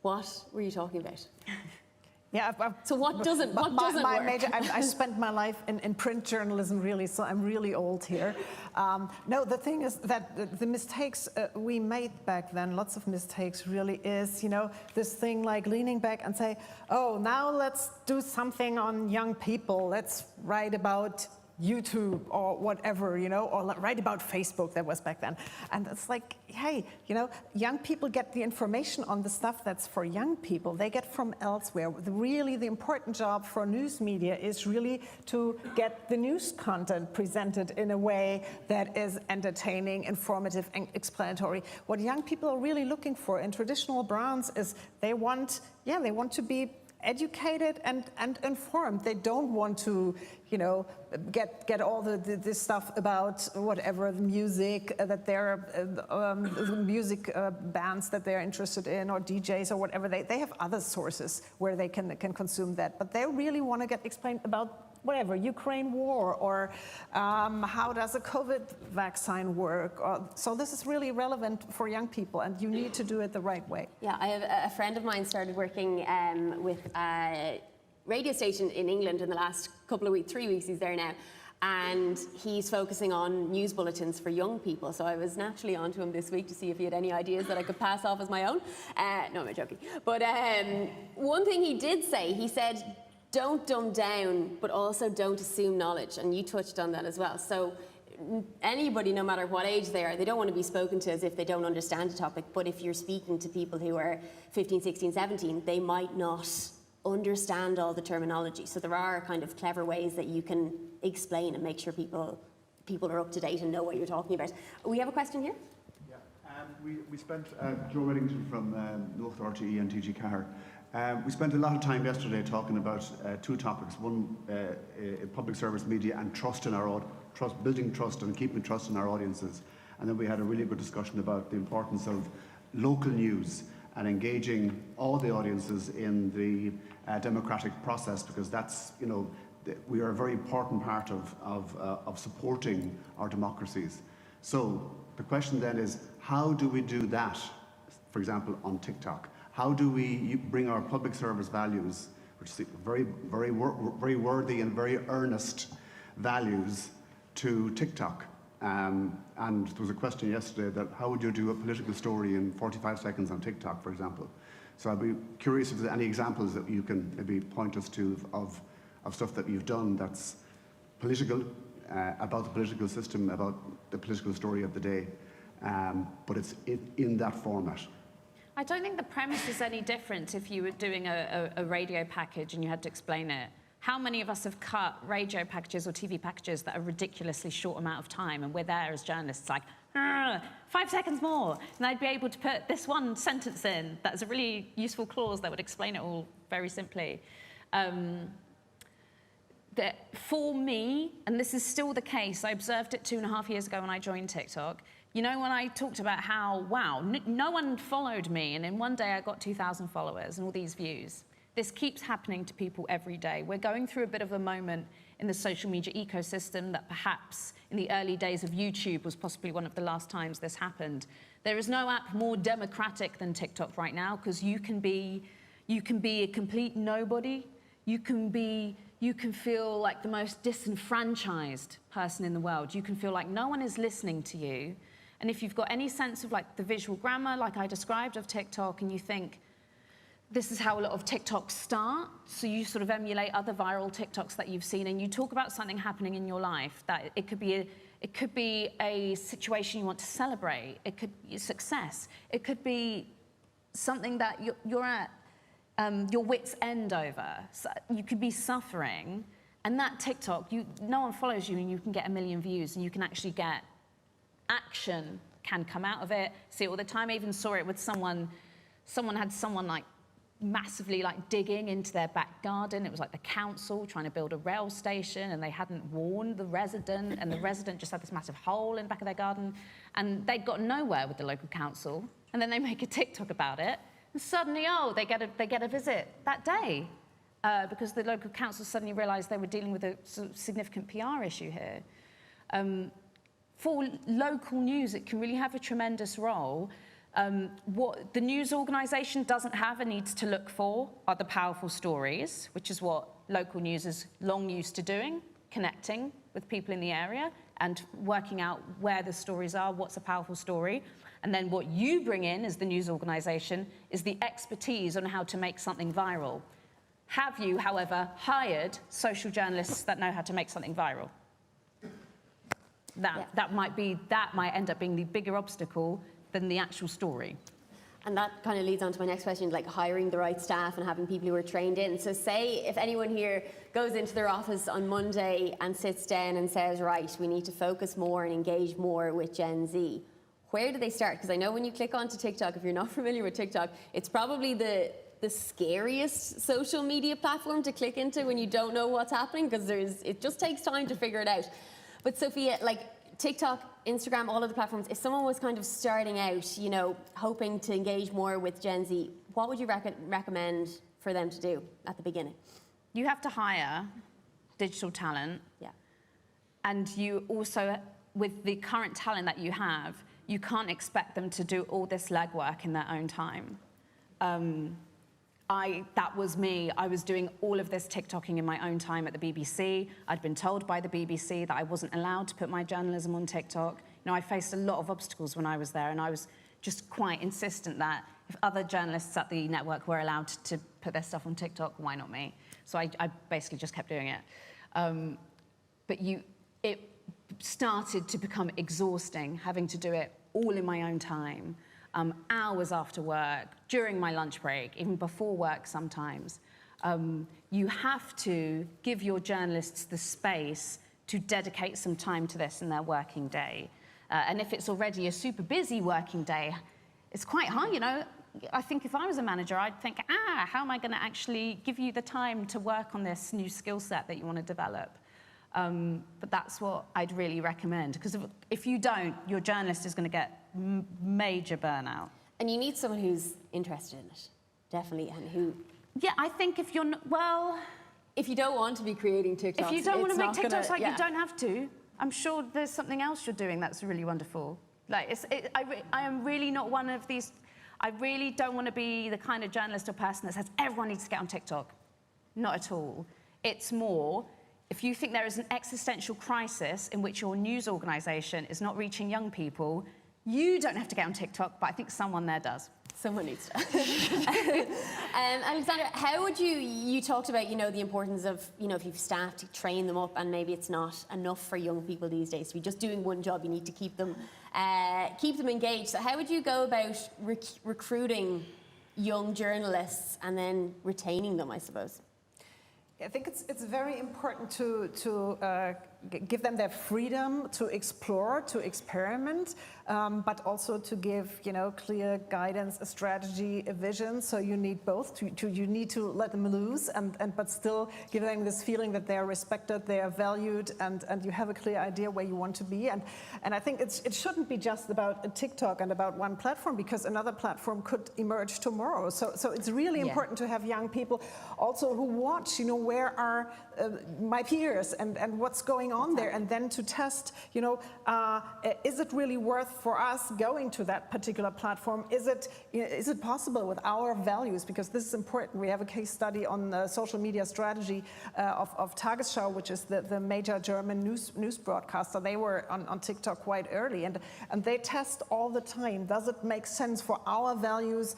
What were you talking about?
Yeah,
so what doesn't work?
I spent my life in print journalism, really, so I'm really old here. No, the thing is that the mistakes we made back then, lots of mistakes really is, you know, this thing like leaning back and say, oh, now let's do something on young people. Let's write about YouTube or whatever, you know, or write about Facebook, that was back then. And it's like, hey, you know, young people get the information on the stuff that's for young people. They get from elsewhere. Really, the important job for news media is really to get the news content presented in a way that is entertaining, informative, and explanatory. What young people are really looking for in traditional brands is they want to be educated and informed. They don't want to, you know, get all this stuff about whatever the music that they're music bands that they're interested in, or DJs or whatever. They have other sources where they can consume that, but they really want to get explained about whatever, Ukraine war, or how does a COVID vaccine work? So this is really relevant for young people, and you need to do it the right way.
Yeah, I have a friend of mine started working with a radio station in England in the last couple of weeks, 3 weeks he's there now, and he's focusing on news bulletins for young people. So I was naturally onto him this week to see if he had any ideas that I could pass off as my own. No, I'm joking. But one thing he did say, he said, don't dumb down, but also don't assume knowledge. And you touched on that as well. So anybody, no matter what age they are, they don't want to be spoken to as if they don't understand a topic. But if you're speaking to people who are 15, 16, 17, they might not understand all the terminology. So there are kind of clever ways that you can explain and make sure people are up to date and know what you're talking about. We have a question here.
Yeah, we spent, Joe Reddington from North RTE and TG Car. We spent a lot of time yesterday talking about two topics. One, public service media and trust in our building trust and keeping trust in our audiences. And then we had a really good discussion about the importance of local news and engaging all the audiences in the democratic process, because that's, you know, we are a very important part of supporting our democracies. So the question then is, how do we do that, for example, on TikTok? How do we bring our public service values, which is very worthy and very earnest values, to TikTok? And there was a question yesterday that how would you do a political story in 45 seconds on TikTok, for example? So I'd be curious if there's any examples that you can maybe point us to of stuff that you've done that's political, about the political system, about the political story of the day, but it's in that format.
I don't think the premise is any different if you were doing a radio package and you had to explain it. How many of us have cut radio packages or TV packages that are ridiculously short amount of time, and we're there as journalists like, 5 seconds more, and I'd be able to put this one sentence in that's a really useful clause that would explain it all very simply. For me, and this is still the case, I observed it 2.5 years ago when I joined TikTok. You know, when I talked about how, wow, no one followed me, and in one day I got 2,000 followers and all these views. This keeps happening to people every day. We're going through a bit of a moment in the social media ecosystem that perhaps in the early days of YouTube was possibly one of the last times this happened. There is no app more democratic than TikTok right now, because you can be a complete nobody. You can feel like the most disenfranchised person in the world. You can feel like no one is listening to you. And if you've got any sense of like the visual grammar, like I described of TikTok, and you think, this is how a lot of TikToks start, so you sort of emulate other viral TikToks that you've seen, and you talk about something happening in your life, that it could be a situation you want to celebrate, it could be success, it could be something that you're at your wit's end over. So you could be suffering, and that TikTok, no one follows you, and you can get 1 million views, and you can actually get action can come out of it. See it all the time. I even saw it with someone had someone like massively like digging into their back garden. It was like the council trying to build a rail station, and they hadn't warned the resident, and the resident just had this massive hole in the back of their garden, and they'd got nowhere with the local council, and then they make a TikTok about it, and suddenly, they get a visit that day, because the local council suddenly realised they were dealing with a significant PR issue here. For local news, it can really have a tremendous role. What the news organisation doesn't have and needs to look for are the powerful stories, which is what local news is long used to doing, connecting with people in the area and working out where the stories are, what's a powerful story. And then what you bring in as the news organisation is the expertise on how to make something viral. Have you, however, hired social journalists that know how to make something viral? That might end up being the bigger obstacle than the actual story.
And that kind of leads on to my next question, like hiring the right staff and having people who are trained in. So say if anyone here goes into their office on Monday and sits down and says, right, we need to focus more and engage more with Gen Z, where do they start? Because I know when you click onto TikTok, if you're not familiar with TikTok, it's probably the scariest social media platform to click into when you don't know what's happening, because it just takes time to figure it out. But Sophia, like TikTok, Instagram, all of the platforms, if someone was kind of starting out, you know, hoping to engage more with Gen Z, what would you recommend for them to do at the beginning?
You have to hire digital talent.
Yeah. And
you also, with the current talent that you have, you can't expect them to do all this legwork in their own time. That was me. I was doing all of this TikToking in my own time at the BBC. I'd been told by the BBC that I wasn't allowed to put my journalism on TikTok. You know, I faced a lot of obstacles when I was there, and I was just quite insistent that if other journalists at the network were allowed to put their stuff on TikTok, why not me? So I basically just kept doing it. But it started to become exhausting, having to do it all in my own time. Hours after work, during my lunch break, even before work sometimes. You have to give your journalists the space to dedicate some time to this in their working day. And if it's already a super busy working day, it's quite hard, you know. I think if I was a manager, I'd think, how am I going to actually give you the time to work on this new skill set that you want to develop? But that's what I'd really recommend, because if you don't, your journalist is going to get major burnout.
And you need someone who's interested in it, definitely, and who...
Yeah, I think if you're not, well...
If you don't want to be creating TikToks,
if you don't want to make TikToks, you don't have to. I'm sure there's something else you're doing that's really wonderful. Like, I am really not one of these... I really don't want to be the kind of journalist or person that says everyone needs to get on TikTok. Not at all. It's more... if you think there is an existential crisis in which your news organisation is not reaching young people, you don't have to get on TikTok, but I think someone there does.
Someone needs to. Alexandra, how would you talked about, the importance of, if you've staff to train them up, and maybe it's not enough for young people these days to be just doing one job, you need to keep them engaged. So how would you go about recruiting young journalists and then retaining them, I suppose?
I think it's very important to give them their freedom to explore, to experiment, but also to give, clear guidance, a strategy, a vision. So you need both. You need to let them loose, but still give them this feeling that they are respected, they are valued, and you have a clear idea where you want to be. And I think it shouldn't be just about a TikTok and about one platform, because another platform could emerge tomorrow. So it's really important to have young people also who watch, where are my peers and what's going on there, and then to test, is it really worth for us going to that particular platform? Is it possible with our values? Because this is important. We have a case study on the social media strategy of Tagesschau, which is the major German news broadcaster. They were on TikTok quite early, and they test all the time. Does it make sense for our values?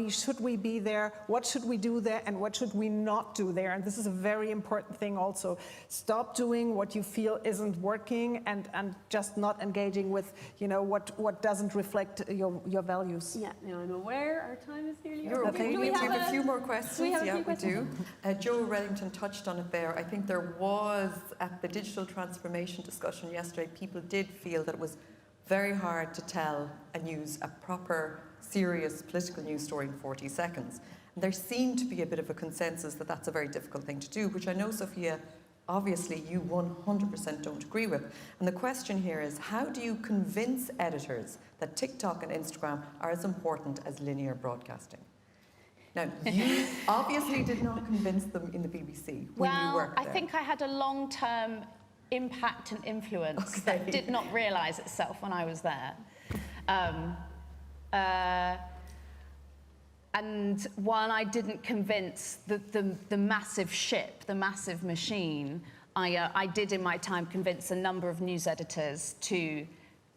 Should we be there? What should we do there, and what should we not do there? And this is a very important thing also. Stop doing what you feel isn't working, and just not engaging with, what doesn't reflect your values.
Yeah, no, I'm aware our time is nearly
You're
up.
okay.
Do
We
have
have a few more questions.
We have a
Yeah,
few
we
questions.
do. Joe Reddington touched on it there. I think there was, at the digital transformation discussion yesterday, people did feel that it was very hard to tell a proper, serious political news story in 40 seconds. And there seemed to be a bit of a consensus that that's a very difficult thing to do, which I know, Sophia, obviously you 100% don't agree with. And the question here is, how do you convince editors that TikTok and Instagram are as important as linear broadcasting? Now, you obviously did not convince them in the BBC when you worked there.
I think I had a long-term impact and influence that did not realise itself when I was there. And while I didn't convince the massive ship, the massive machine, I did in my time convince a number of news editors to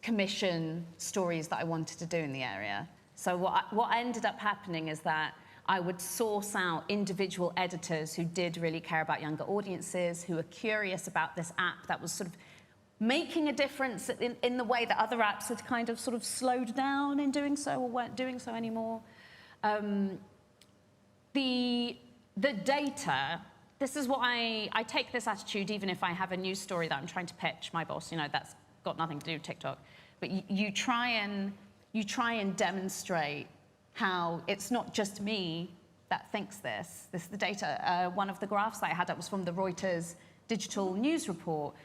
commission stories that I wanted to do in the area. So what ended up happening is that I would source out individual editors who did really care about younger audiences, who were curious about this app that was sort of making a difference in the way that other apps had kind of sort of slowed down in doing so or weren't doing so anymore. The data, this is what I take this attitude even if I have a news story that I'm trying to pitch my boss, that's got nothing to do with TikTok. But you try and demonstrate how it's not just me that thinks this. This is the data. One of the graphs that I had up was from the Reuters digital news report.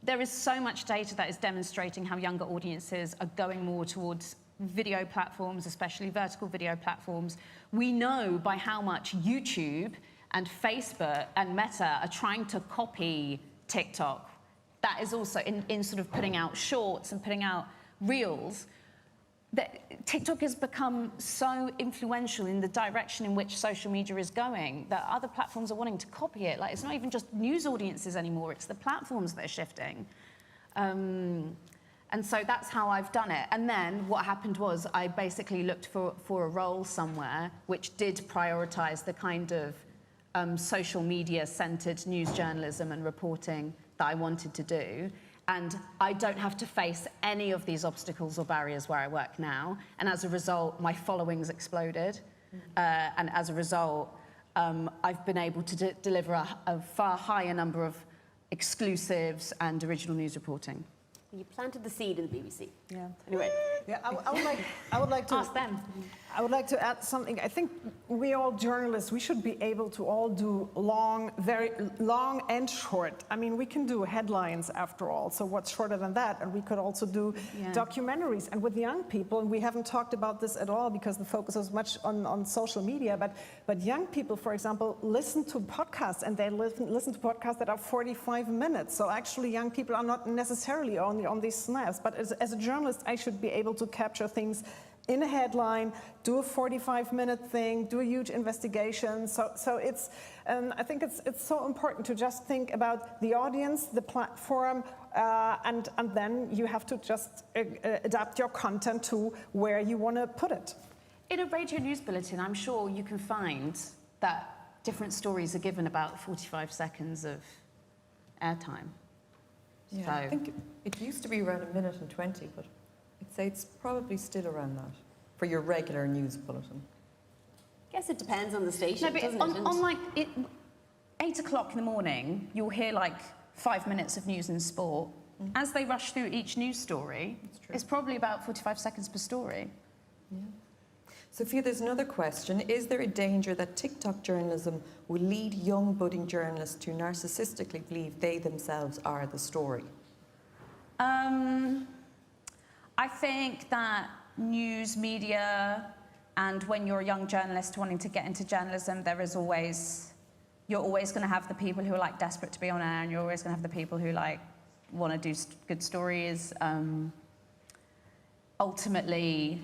There is so much data that is demonstrating how younger audiences are going more towards video platforms, especially vertical video platforms. We know by how much YouTube and Facebook and Meta are trying to copy TikTok. That is also in sort of putting out shorts and putting out reels. That TikTok has become so influential in the direction in which social media is going that other platforms are wanting to copy it. Like, it's not even just news audiences anymore, it's the platforms that are shifting. And so that's how I've done it. And then what happened was I basically looked for a role somewhere which did prioritise the kind of social media-centred news journalism and reporting that I wanted to do. And I don't have to face any of these obstacles or barriers where I work now. And as a result, my following's exploded. And as a result, I've been able to deliver a far higher number of exclusives and original news reporting.
You planted the seed in the BBC.
Yeah.
Anyway.
Yeah, I would like to
Ask them.
I would like to add something. I think we all journalists, we should be able to all do long, very long and short. I mean, we can do headlines after all, so what's shorter than that? And we could also do documentaries. And with young people, and we haven't talked about this at all because the focus is much on social media, but young people, for example, listen to podcasts, and they listen to podcasts that are 45 minutes. So actually young people are not necessarily only on these snaps, but as a journalist, I should be able to capture things in a headline, do a 45-minute thing, do a huge investigation. So it's, I think it's so important to just think about the audience, the platform, and then you have to just adapt your content to where you want to put it.
In a radio news bulletin, I'm sure you can find that different stories are given about 45 seconds of airtime.
Yeah,
So,
I think it used to be around 1:20, but I'd say it's probably still around that for your regular news bulletin.
I guess it depends on the station,
no, but
doesn't it?
on like 8 o'clock in the morning, you'll hear like 5 minutes of news and sport. As they rush through each news story, it's probably about 45 seconds per story.
Yeah. Sophia, there's another question. Is there a danger that TikTok journalism will lead young budding journalists to narcissistically believe they themselves are the story?
I think that news media, and when you're a young journalist wanting to get into journalism, you're always going to have the people who are like desperate to be on air, and you're always going to have the people who like want to do good stories. Ultimately,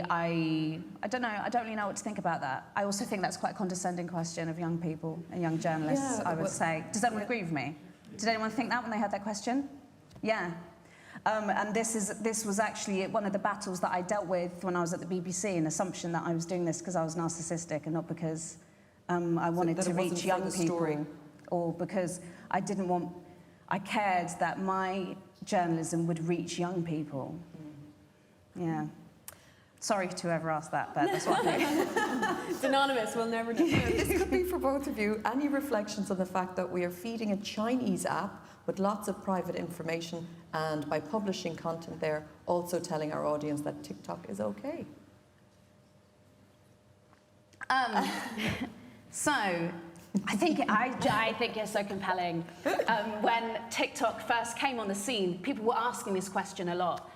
I don't know. I don't really know what to think about that. I also think that's quite a condescending question of young people and young journalists, I would say. Does anyone agree with me? Did anyone think that when they heard that question? Yeah. And this was actually one of the battles that I dealt with when I was at the BBC, an assumption that I was doing this because I was narcissistic and not because I wanted to reach young people, or because I cared that my journalism would reach young people. Yeah. Sorry to whoever asked that, but that's what I think.
It's anonymous, we'll never know.
This could be for both of you. Any reflections on the fact that we are feeding a Chinese app with lots of private information, and by publishing content there, also telling our audience that TikTok is okay?
So, I think it's so compelling. When TikTok first came on the scene, people were asking this question a lot.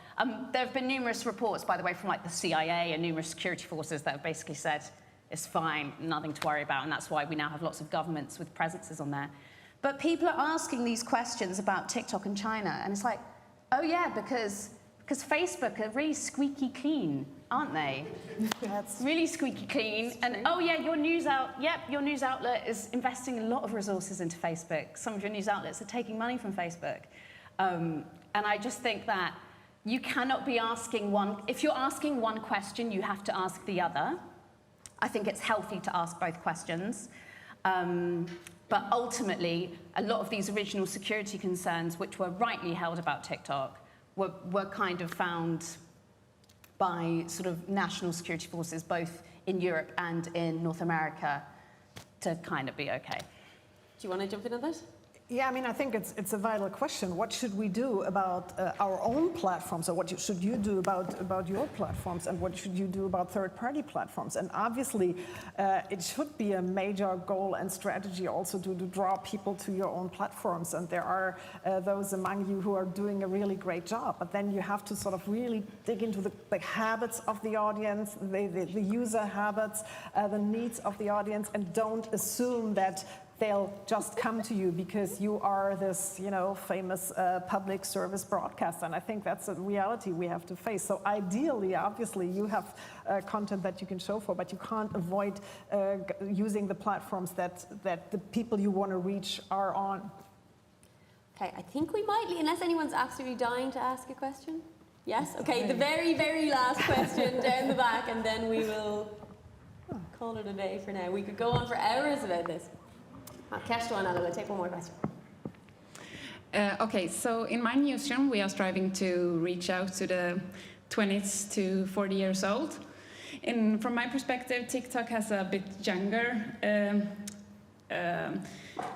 There have been numerous reports, by the way, from like the CIA and numerous security forces that have basically said it's fine, nothing to worry about, and that's why we now have lots of governments with presences on there. But people are asking these questions about TikTok and China, and it's like, oh yeah, because Facebook are really squeaky clean, aren't they? That's really squeaky clean. And oh yeah, your news outlet is investing a lot of resources into Facebook. Some of your news outlets are taking money from Facebook. And I just think that you cannot be asking if you're asking one question, you have to ask the other. I think it's healthy to ask both questions. But ultimately, a lot of these original security concerns, which were rightly held about TikTok, were kind of found by sort of national security forces, both in Europe and in North America, to kind of be okay.
Do you want to jump in on that?
Yeah, I mean, I think it's a vital question. What should we do about our own platforms, or what should you do about your platforms, and what should you do about third-party platforms? And obviously, it should be a major goal and strategy also to draw people to your own platforms. And there are those among you who are doing a really great job. But then you have to sort of really dig into the habits of the audience, the user habits, the needs of the audience, and don't assume that they'll just come to you because you are this, famous public service broadcaster. And I think that's a reality we have to face. So ideally, obviously, you have content that you can show for, but you can't avoid using the platforms that the people you want to reach are on.
Okay, I think we might, unless anyone's absolutely dying to ask a question. Yes? Okay, the very, very last question down the back, and then we will call it a day for now. We could go on for hours about this. We'll take one more question.
Okay, so in my newsroom, we are striving to reach out to the 20s to 40 years old. And from my perspective, TikTok has a bit younger,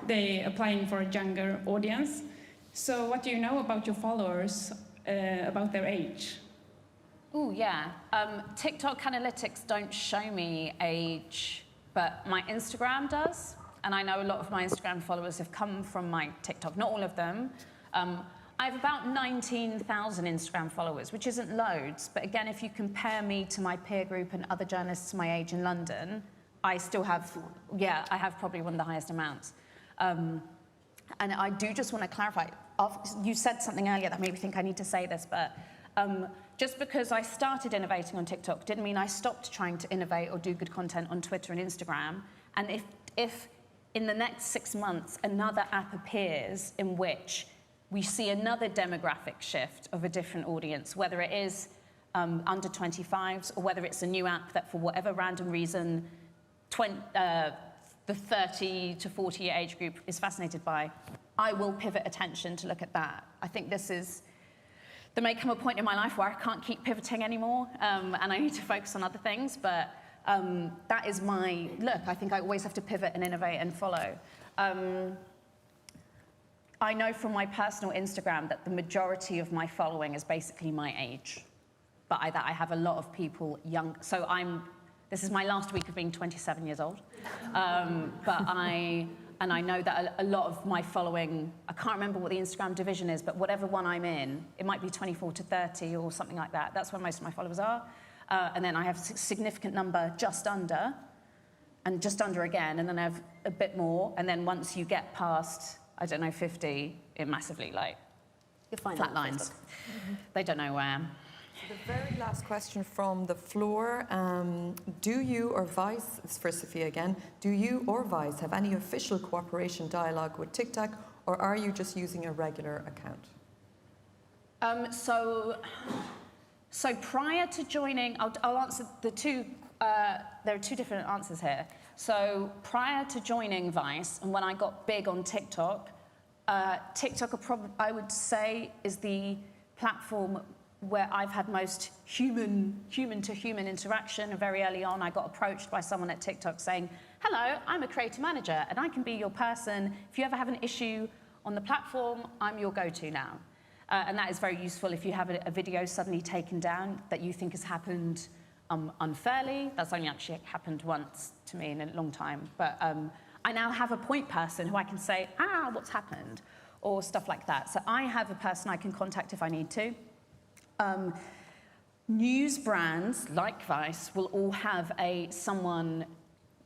they applying for a younger audience. So what do you know about your followers, about their age?
Oh, yeah. TikTok analytics don't show me age, but my Instagram does. And I know a lot of my Instagram followers have come from my TikTok, not all of them. I have about 19,000 Instagram followers, which isn't loads. But again, if you compare me to my peer group and other journalists my age in London, I still have, I have probably one of the highest amounts. And I do just want to clarify, you said something earlier that made me think I need to say this, but just because I started innovating on TikTok didn't mean I stopped trying to innovate or do good content on Twitter and Instagram. And if in the next 6 months another app appears in which we see another demographic shift of a different audience, whether it is under 25s or whether it's a new app that for whatever random reason the 30 to 40 year age group is fascinated by, I will pivot attention to look at that. I think there may come a point in my life where I can't keep pivoting anymore and I need to focus on other things, but that is my look. I think I always have to pivot and innovate and follow. I know from my personal Instagram that the majority of my following is basically my age, but that I have a lot of people young. So this is my last week of being 27 years old, and I know that a lot of my following, I can't remember what the Instagram division is, but whatever one I'm in, it might be 24 to 30 or something like that. That's where most of my followers are. And then I have a significant number just under, and just under again, and then I have a bit more. And then once you get past, I don't know, 50, it massively flat lines. They don't know where I am.
The very last question from the floor. Do you or Vice, it's for Sophia again, do you or Vice have any official cooperation dialogue with TikTok, or are you just using a regular account?
So prior to joining, I'll answer the two, there are two different answers here. So prior to joining Vice, and when I got big on TikTok, TikTok I would say is the platform where I've had most human-to-human interaction. And very early on, I got approached by someone at TikTok saying, hello, I'm a creator manager, and I can be your person. If you ever have an issue on the platform, I'm your go-to now. And that is very useful if you have a video suddenly taken down that you think has happened unfairly. That's only actually happened once to me in a long time. But I now have a point person who I can say, what's happened? Or stuff like that. So I have a person I can contact if I need to. News brands like Vice will all have someone,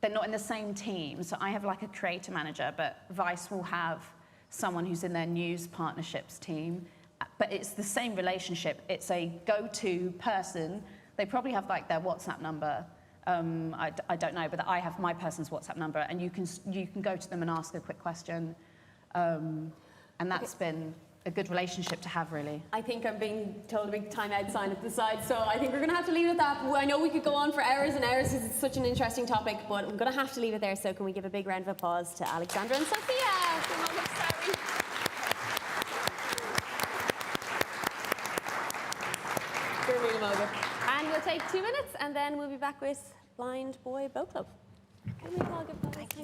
they're not in the same team. So I have like a creator manager, but Vice will have someone who's in their news partnerships team. But it's the same relationship. It's a go-to person. They probably have like their WhatsApp number. I don't know, but I have my person's WhatsApp number, and you can go to them and ask a quick question. And that's been a good relationship to have, really.
I think I'm being told a big timeout sign at the side, so I think we're going to have to leave it at that. I know we could go on for hours and hours because it's such an interesting topic, but I'm going to have to leave it there. So can we give a big round of applause to Alexandra and Sophia? And we'll take 2 minutes, and then we'll be back with Blindboy Boat Club. Can we all give applause? Thank you.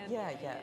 Yeah, yeah.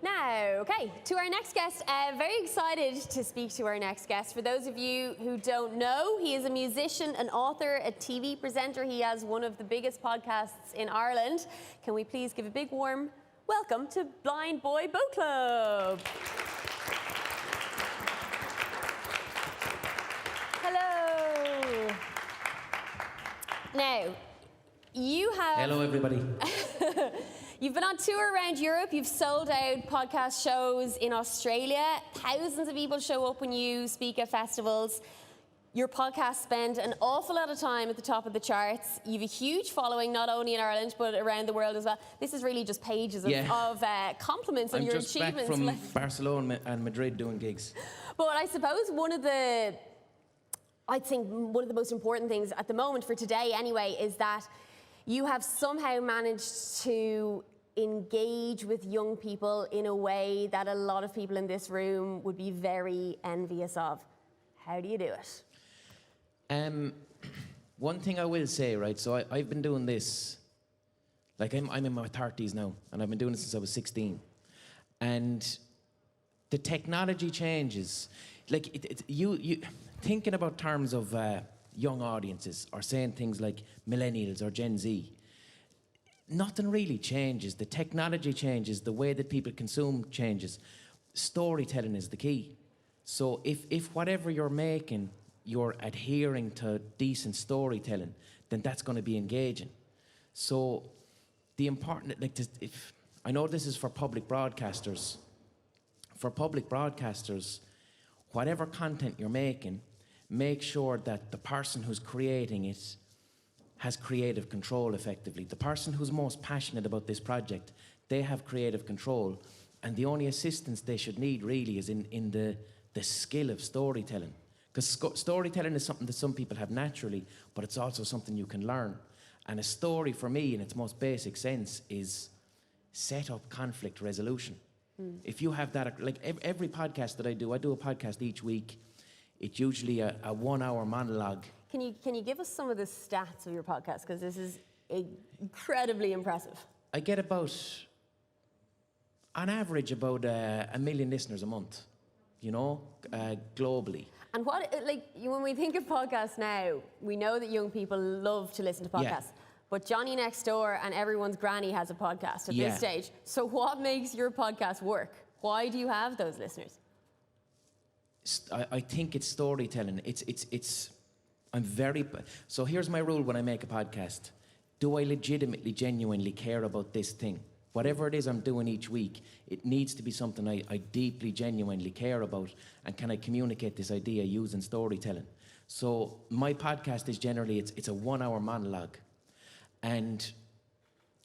Now, okay, to our next guest. Very excited to speak to our next guest. For those of you who don't know, he is a musician, an author, a TV presenter. He has one of the biggest podcasts in Ireland. Can we please give a big warm welcome to Blindboy Boat Club? Hello. Now, you have...
Hello, everybody.
You've been on tour around Europe. You've sold out podcast shows in Australia. Thousands of people show up when you speak at festivals. Your podcasts spend an awful lot of time at the top of the charts. You have a huge following, not only in Ireland, but around the world as well. This is really just pages of compliments on your achievements.
I'm just back from Barcelona and Madrid doing gigs.
But I suppose one of the most important things at the moment, for today anyway, is that you have somehow managed to engage with young people in a way that a lot of people in this room would be very envious of. How do you do it?
One thing I will say, right, so I've been doing this, like I'm in my 30s now, and I've been doing it since I was 16. And the technology changes. Like, you thinking about terms of young audiences, or saying things like millennials or Gen Z, nothing really changes. The technology changes, the way that people consume changes. Storytelling is the key. So if whatever you're making, you're adhering to decent storytelling, then that's going to be engaging. So the important, if I know this is for public broadcasters. For public broadcasters, whatever content you're making, make sure that the person who's creating it has creative control effectively. The person who's most passionate about this project, they have creative control, and the only assistance they should need really is in the skill of storytelling. Because storytelling is something that some people have naturally, but it's also something you can learn. And a story, for me, in its most basic sense, is set up conflict resolution. If you have that, like every podcast that I do a podcast each week. It's usually a 1 hour monologue.
Can you give us some of the stats of your podcast? Because this is incredibly impressive.
I get on average, about 1 million listeners a month, globally.
And when we think of podcasts now, we know that young people love to listen to podcasts. Yeah. But Johnny next door and everyone's granny has a podcast at this stage. So what makes your podcast work? Why do you have those listeners?
I think it's storytelling. So here's my rule when I make a podcast. Do I legitimately, genuinely care about this thing? Whatever it is I'm doing each week, it needs to be something I deeply, genuinely care about. And can I communicate this idea using storytelling? So my podcast is generally, it's a 1 hour monologue. And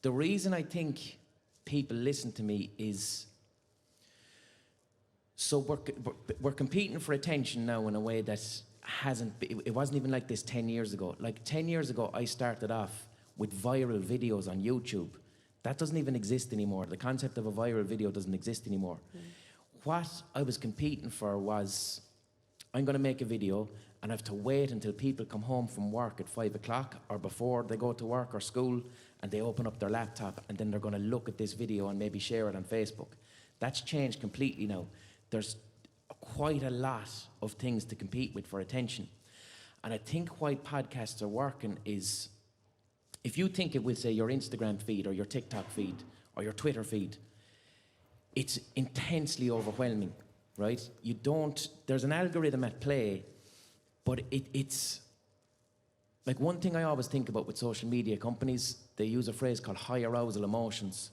the reason I think people listen to me is, so we're competing for attention now in a way that it wasn't even like this 10 years ago. Like 10 years ago, I started off with viral videos on YouTube. That doesn't even exist anymore. The concept of a viral video doesn't exist anymore. What I was competing for was, I'm going to make a video and I have to wait until people come home from work at 5 o'clock or before they go to work or school, and they open up their laptop, and then they're going to look at this video and maybe share it on Facebook. That's changed completely now. There's quite a lot of things to compete with for attention. And I think why podcasts are working is, if you think it will say your Instagram feed or your TikTok feed or your Twitter feed, it's intensely overwhelming, right? There's an algorithm at play, but it's like, one thing I always think about with social media companies, they use a phrase called high arousal emotions.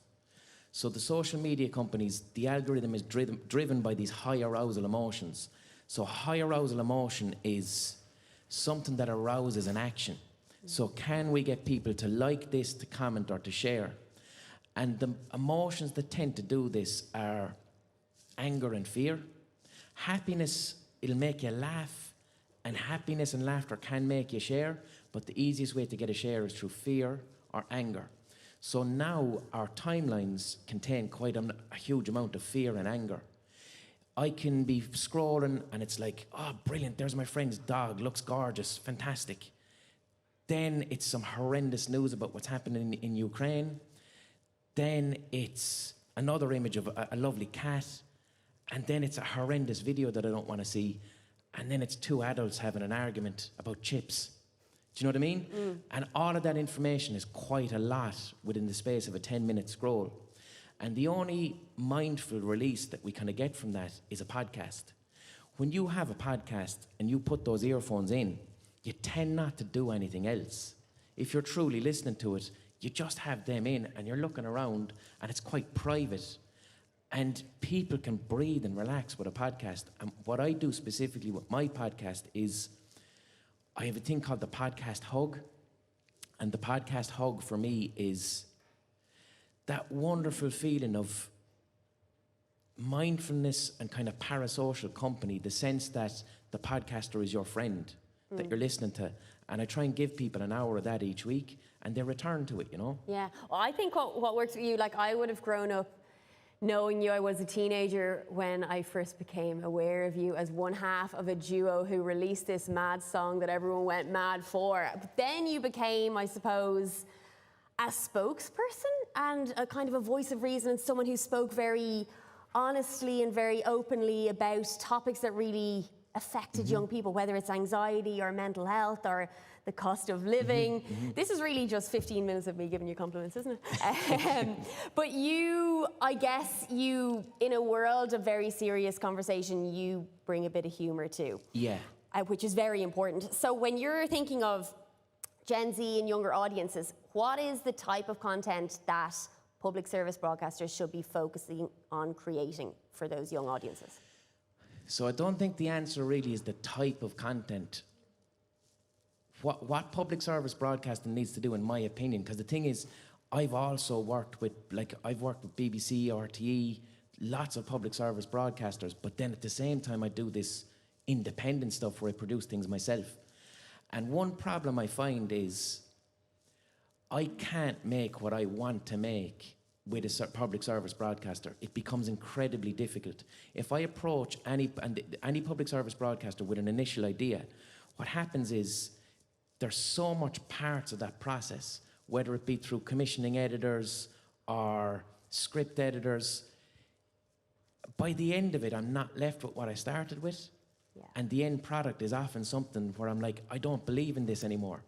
So the social media companies, the algorithm is driven by these high arousal emotions. So high arousal emotion is something that arouses an action. So can we get people to like this, to comment, or to share? And the emotions that tend to do this are anger and fear. Happiness, it'll make you laugh, and happiness and laughter can make you share, but the easiest way to get a share is through fear or anger. So now our timelines contain quite a huge amount of fear and anger. I can be scrolling and it's like, oh, brilliant, there's my friend's dog, looks gorgeous, fantastic. Then it's some horrendous news about what's happening in Ukraine. Then it's another image of a lovely cat. And then it's a horrendous video that I don't want to see. And then it's two adults having an argument about chips. Do you know what I mean? And all of that information is quite a lot within the space of a 10-minute scroll. And the only mindful release that we kind of get from that is a podcast. When you have a podcast and you put those earphones in, you tend not to do anything else. If you're truly listening to it, you just have them in and you're looking around and it's quite private. And people can breathe and relax with a podcast. And what I do specifically with my podcast is I have a thing called the podcast hug. And the podcast hug for me is that wonderful feeling of mindfulness and kind of parasocial company, the sense that the podcaster is your friend that you're listening to. And I try and give people an hour of that each week and they return to it, you know?
Yeah. Well, I think what works for you, like I would have grown up knowing you. I was a teenager when I first became aware of you as one half of a duo who released this mad song that everyone went mad for. But then you became, I suppose, a spokesperson and a kind of a voice of reason and someone who spoke very honestly and very openly about topics that really affected young people, whether it's anxiety or mental health or the cost of living. This is really just 15 minutes of me giving you compliments, isn't it? But you, I guess you, in a world of very serious conversation, you bring a bit of humour too.
Yeah.
Which is very important. So when you're thinking of Gen Z and younger audiences, what is the type of content that public service broadcasters should be focusing on creating for those young audiences?
So I don't think the answer really is the type of content. What public service broadcasting needs to do, in my opinion, because the thing is, I've also worked with, I've worked with BBC, RTE, lots of public service broadcasters, but then at the same time I do this independent stuff where I produce things myself. And one problem I find is I can't make what I want to make with a public service broadcaster. It becomes incredibly difficult. If I approach any public service broadcaster with an initial idea, what happens is there's so much parts of that process, whether it be through commissioning editors or script editors. By the end of it, I'm not left with what I started with.
Yeah.
And the end product is often something where I'm like, I don't believe in this anymore.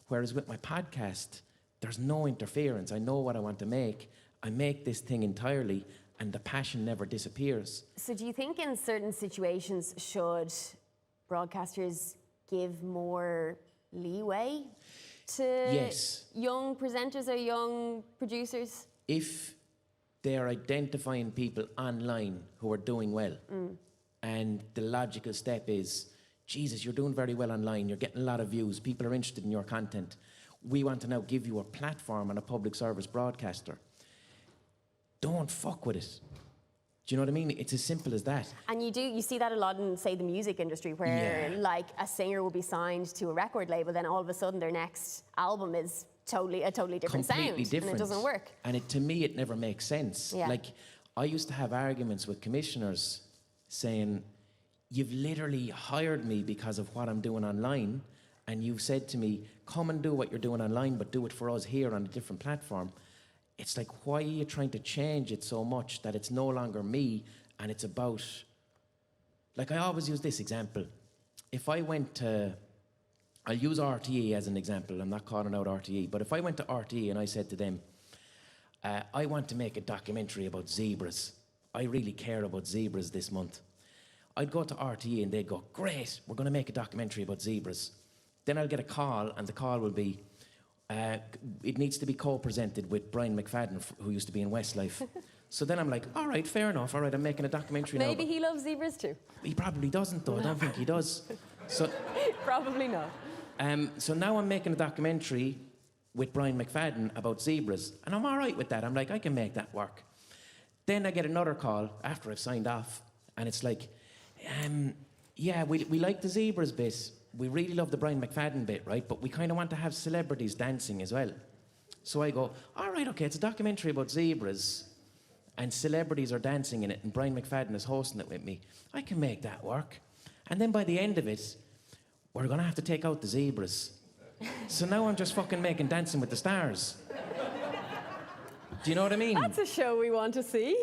Whereas with my podcast, there's no interference. I know what I want to make. I make this thing entirely and the passion never disappears.
So do you think in certain situations should broadcasters give more leeway to
Yes.
young presenters or young producers?
If they're identifying people online who are doing well, and the logical step is, Jesus, you're doing very well online, you're getting a lot of views, people are interested in your content, we want to now give you a platform and a public service broadcaster. Don't fuck with it. Do you know what I mean? It's as simple as that.
And you see that a lot in, say, the music industry, where like a singer will be signed to a record label, then all of a sudden their next album is a totally different
Completely
sound,
different.
and it doesn't work.
And to me, it never makes sense.
Yeah.
Like, I used to have arguments with commissioners saying, you've literally hired me because of what I'm doing online, and you've said to me, come and do what you're doing online, but do it for us here on a different platform. It's like, why are you trying to change it so much that it's no longer me and it's about... Like, I always use this example. If I went to... I'll use RTE as an example. I'm not calling out RTE. But if I went to RTE and I said to them, I want to make a documentary about zebras. I really care about zebras this month. I'd go to RTE and they'd go, great, we're going to make a documentary about zebras. Then I'll get a call and the call will be, it needs to be co-presented with Brian McFadden, who used to be in Westlife. So then I'm like, all right, fair enough. All right, I'm making a documentary now.
Maybe he loves zebras too.
He probably doesn't, though. I don't think he does. So,
Probably not.
so now I'm making a documentary with Brian McFadden about zebras. And I'm all right with that. I'm like, I can make that work. Then I get another call after I've signed off. And it's like, yeah, we like the zebras bit. We really love the Brian McFadden bit, right? But we kind of want to have celebrities dancing as well. So I go, all right, okay, it's a documentary about zebras and celebrities are dancing in it and Brian McFadden is hosting it with me. I can make that work. And then by the end of it, we're going to have to take out the zebras. So now I'm just fucking making Dancing with the Stars. Do you know what I mean?
That's a show we want to see.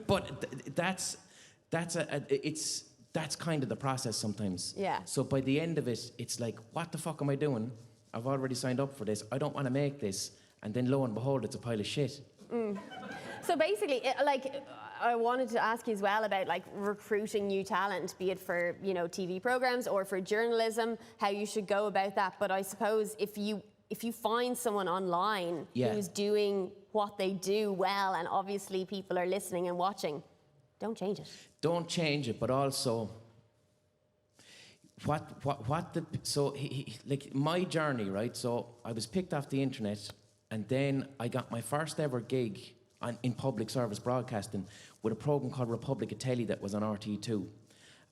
But that's kind of the process sometimes.
Yeah.
So by the end of it, it's like, what the fuck am I doing? I've already signed up for this. I don't want to make this. And then lo and behold, it's a pile of shit.
So basically, I wanted to ask you as well about like recruiting new talent, be it for, you know, TV programs or for journalism, how you should go about that. But I suppose if you find someone online who's doing what they do well, and obviously people are listening and watching, don't change it.
Don't change it, but also like my journey, right? So I was picked off the internet, and then I got my first ever gig in public service broadcasting with a program called Republic of Telly that was on RT2.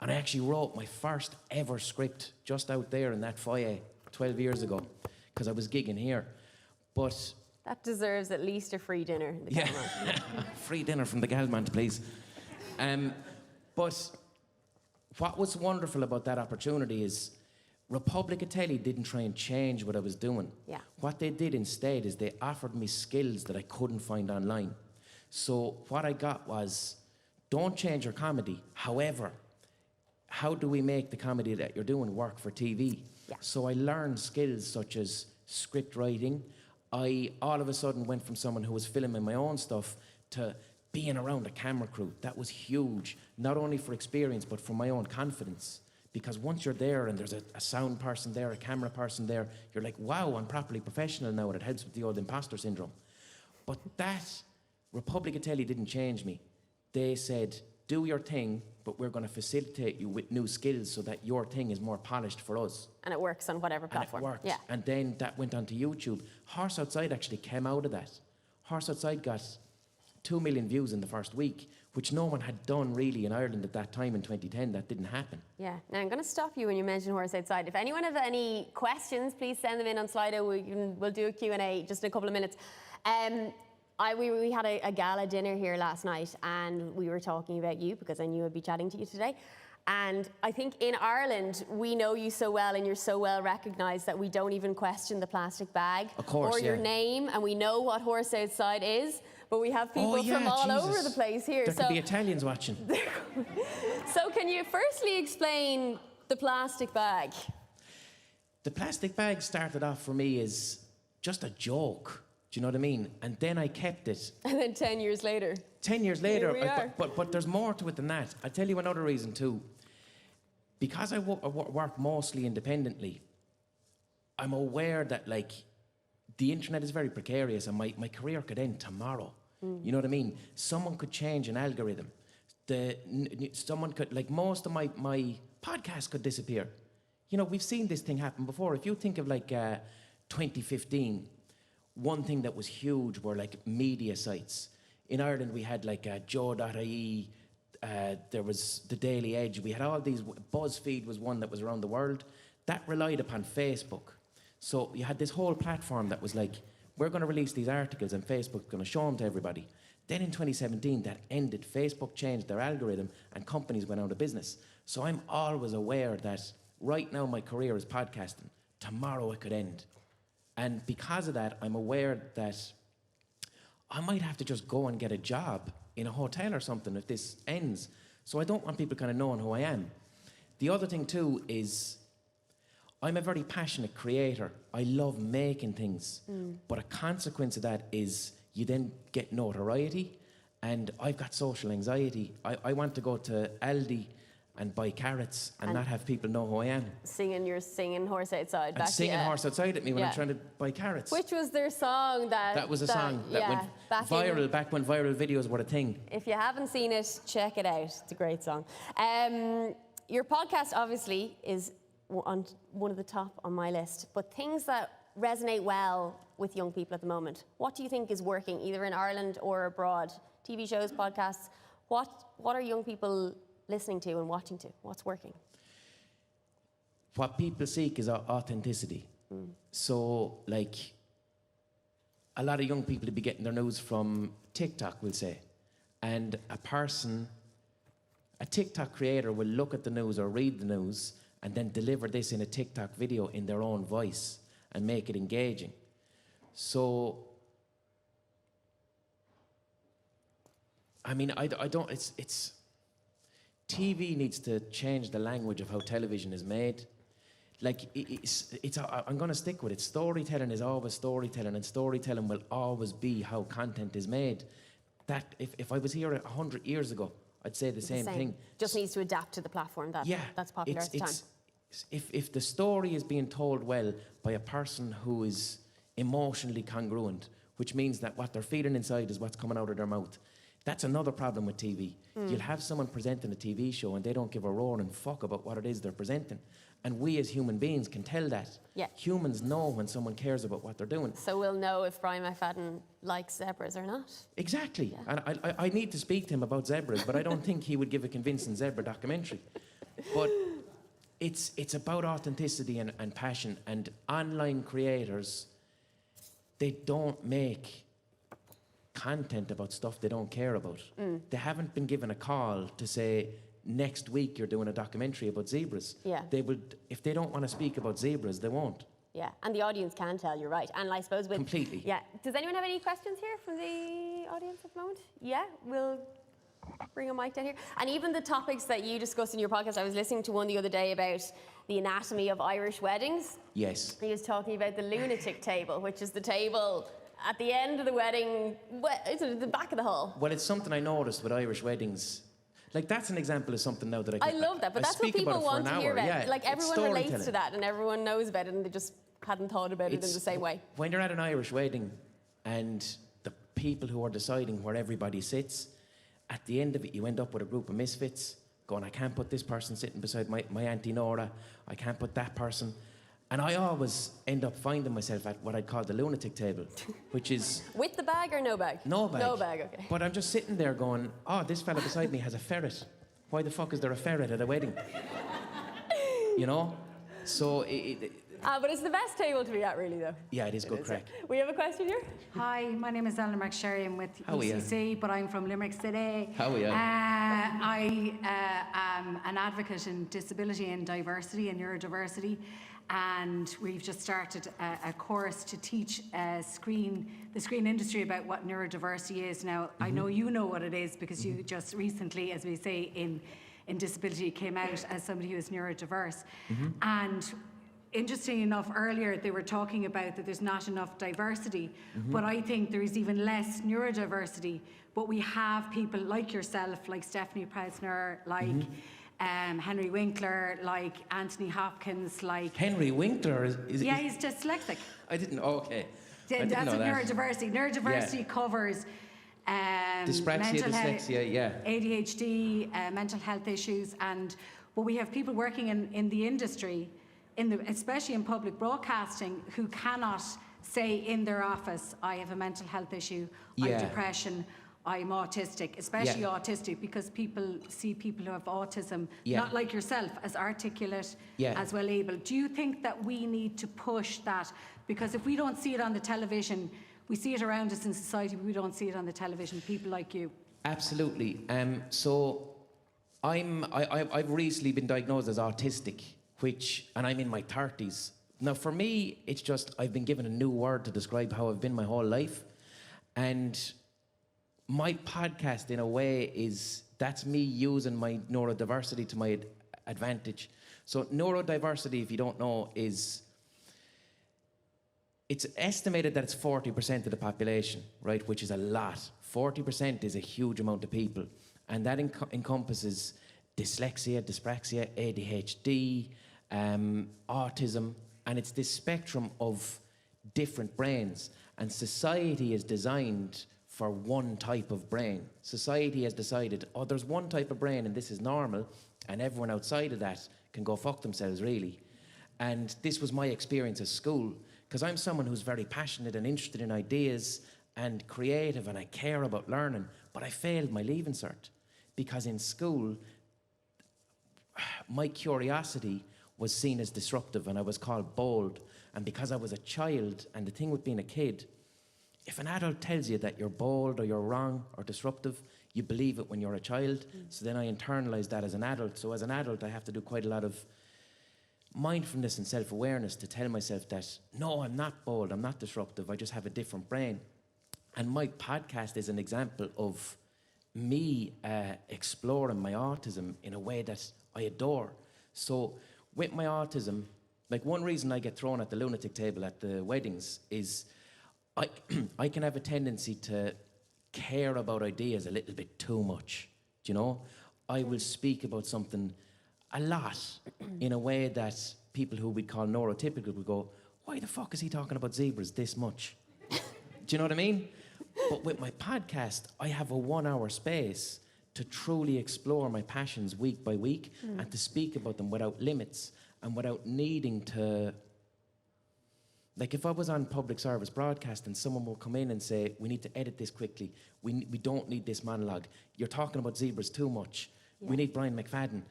And I actually wrote my first ever script just out there in that foyer 12 years ago, because I was gigging here. But
that deserves at least a free dinner in the Galway.
Free dinner from the Galman, please. But what was wonderful about that opportunity is Republic of Telly didn't try and change what I was doing.
Yeah.
What they did instead is they offered me skills that I couldn't find online. So what I got was, don't change your comedy. However, how do we make the comedy that you're doing work for TV?
Yeah.
So I learned skills such as script writing. I all of a sudden went from someone who was filming my own stuff to being around a camera crew. That was huge, not only for experience, but for my own confidence. Because once you're there and there's a sound person there, a camera person there, you're like, wow, I'm properly professional now, and it helps with the old imposter syndrome. But that, Republic of Telly didn't change me. They said, do your thing, but we're going to facilitate you with new skills so that your thing is more polished for us.
And it works on whatever platform.
And it worked.
Yeah.
And then that went onto YouTube. Horse Outside actually came out of that. Horse Outside got 2 million views in the first week, which no one had done really in Ireland at that time in 2010. That didn't happen.
Yeah. Now I'm going to stop you when you mention Horse Outside. If anyone has any questions, please send them in on Slido. We'll do a Q&A just in a couple of minutes. We had a gala dinner here last night, and we were talking about you because I knew I'd be chatting to you today. And I think in Ireland, we know you so well and you're so well recognised that we don't even question the plastic bag or your name, and we know what Horse Outside is. But we have people from all over the place here.
There could be Italians watching.
So can you firstly explain the plastic bag?
The plastic bag started off for me as just a joke. Do you know what I mean? And then I kept it.
And then 10 years later.
10 years later.
Here we are.
But there's more to it than that. I'll tell you another reason too. Because I work mostly independently, I'm aware that like the internet is very precarious and my career could end tomorrow. You know what I mean? Someone could change an algorithm. Someone could, like most of my podcasts could disappear. You know, we've seen this thing happen before. If you think of like 2015, one thing that was huge were like media sites. In Ireland, we had like Joe.ie, there was the Daily Edge. We had all these, BuzzFeed was one that was around the world. That relied upon Facebook. So you had this whole platform that was like, we're going to release these articles and Facebook's going to show them to everybody. Then in 2017, that ended. Facebook changed their algorithm and companies went out of business. So I'm always aware that right now my career is podcasting. Tomorrow it could end. And because of that, I'm aware that I might have to just go and get a job in a hotel or something if this ends. So I don't want people kind of knowing who I am. The other thing too is I'm a very passionate creator. I love making things. But a consequence of that is you then get notoriety. And I've got social anxiety. I want to go to Aldi and buy carrots and not have people know who I am.
You're singing Horse Outside.
And singing Horse Outside at me when I'm trying to buy carrots.
Which was their song
that was a song that went viral back when viral videos were a thing.
If you haven't seen it, check it out. It's a great song. Your podcast obviously is on one of the top on my list, but things that resonate well with young people at the moment. What do you think is working, either in Ireland or abroad? TV shows, podcasts. What are young people listening to and watching to? What's working?
What people seek is authenticity. So, like, a lot of young people would be getting their news from TikTok, we'll say. And a TikTok creator will look at the news or read the news and then deliver this in a TikTok video in their own voice and make it engaging. So, I mean, I don't, it's, TV needs to change the language of how television is made. Like, I'm going to stick with it. Storytelling is always storytelling, and storytelling will always be how content is made. That, if I was here 100 years ago, I'd say the same thing.
Just needs to adapt to the platform that's popular at the time.
If the story is being told well by a person who is emotionally congruent, which means that what they're feeling inside is what's coming out of their mouth, that's another problem with TV. You'll have someone presenting a TV show and they don't give a roaring fuck about what it is they're presenting. And we as human beings can tell that.
Yeah.
Humans know when someone cares about what they're doing.
So we'll know if Brian McFadden likes zebras or not.
Exactly.
Yeah.
And I need to speak to him about zebras, but I don't think he would give a convincing zebra documentary. But it's about authenticity and passion. And online creators, they don't make content about stuff they don't care about. They haven't been given a call to say, next week you're doing a documentary about zebras.
Yeah.
They would, if they don't want to speak about zebras, they won't.
Yeah, and the audience can tell, you're right. And I suppose with...
Completely.
Yeah. Does anyone have any questions here from the audience at the moment? Yeah, we'll bring a mic down here. And even the topics that you discussed in your podcast, I was listening to one the other day about the anatomy of Irish weddings.
Yes.
He was talking about the lunatic table, which is the table at the end of the wedding, it's at the back of the hall.
Well, it's something I noticed with Irish weddings. Like, that's an example of something now that
I love that, but that's what people want to hear about.
Yeah,
like, everyone relates to that and everyone knows about it and they just hadn't thought about it in the same way.
When you're at an Irish wedding and the people who are deciding where everybody sits, at the end of it, you end up with a group of misfits going, I can't put this person sitting beside my Auntie Nora, I can't put that person. And I always end up finding myself at what I'd call the lunatic table, which is...
With the bag or no bag?
No bag.
No bag, okay.
But I'm just sitting there going, oh, this fella beside me has a ferret. Why the fuck is there a ferret at a wedding? You know? So...
but it's the best table to be at, really, though.
Yeah, it is good crack.
We have a question here.
Hi, my name is Eleanor McSherry. I'm with UCC, but I'm from Limerick City.
How are you?
I am an advocate in disability and diversity and neurodiversity. And we've just started a course to teach the screen industry about what neurodiversity is. Now, I know you know what it is because you just recently, as we say, in disability came out as somebody who is neurodiverse. And interesting enough, earlier they were talking about that there's not enough diversity, but I think there is even less neurodiversity. But we have people like yourself, like Stephanie Presner, like Henry Winkler, like Anthony Hopkins, like...
Henry Winkler is
yeah, he's dyslexic.
I didn't... Okay.
That's what neurodiversity. Neurodiversity covers...
dyspraxia, dyslexia,
ADHD, mental health issues, but we have people working in the industry, especially in public broadcasting, who cannot say in their office, I have a mental health issue, I have depression, I'm autistic, especially autistic, because people see people who have autism, not like yourself, as articulate, as well able. Do you think that we need to push that? Because if we don't see it on the television, we see it around us in society, but we don't see it on the television, people like you.
Absolutely. So I've recently been diagnosed as autistic, and I'm in my 30s. Now, for me, it's just I've been given a new word to describe how I've been my whole life. And my podcast, in a way, that's me using my neurodiversity to my advantage. So neurodiversity, if you don't know, it's estimated that it's 40% of the population, right, which is a lot. 40% is a huge amount of people. And that encompasses dyslexia, dyspraxia, ADHD, autism, and it's this spectrum of different brains. And society is designed for one type of brain. Society has decided, oh, there's one type of brain and this is normal, and everyone outside of that can go fuck themselves, really. And this was my experience at school, because I'm someone who's very passionate and interested in ideas and creative, and I care about learning, but I failed my Leaving Cert, because in school, my curiosity was seen as disruptive and I was called bold. And because I was a child, and the thing with being a kid, if an adult tells you that you're bold or you're wrong or disruptive, you believe it when you're a child. So then I internalize that as an adult. So as an adult, I have to do quite a lot of mindfulness and self-awareness to tell myself that, no, I'm not bold, I'm not disruptive, I just have a different brain. And my podcast is an example of me exploring my autism in a way that I adore. So with my autism, like one reason I get thrown at the lunatic table at the weddings is I can have a tendency to care about ideas a little bit too much. Do you know? I will speak about something a lot in a way that people who we'd call neurotypical will go, why the fuck is he talking about zebras this much? Do you know what I mean? But with my podcast, I have a 1 hour space to truly explore my passions week by week and to speak about them without limits and without needing to... Like if I was on public service broadcast and someone will come in and say, we need to edit this quickly, we don't need this monologue, you're talking about zebras too much, we need Brian McFadden.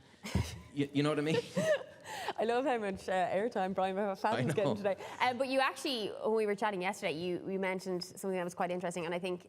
You know what I mean?
I love how much airtime Brian McFadden's getting today. But you actually, when we were chatting yesterday, you mentioned something that was quite interesting, and I think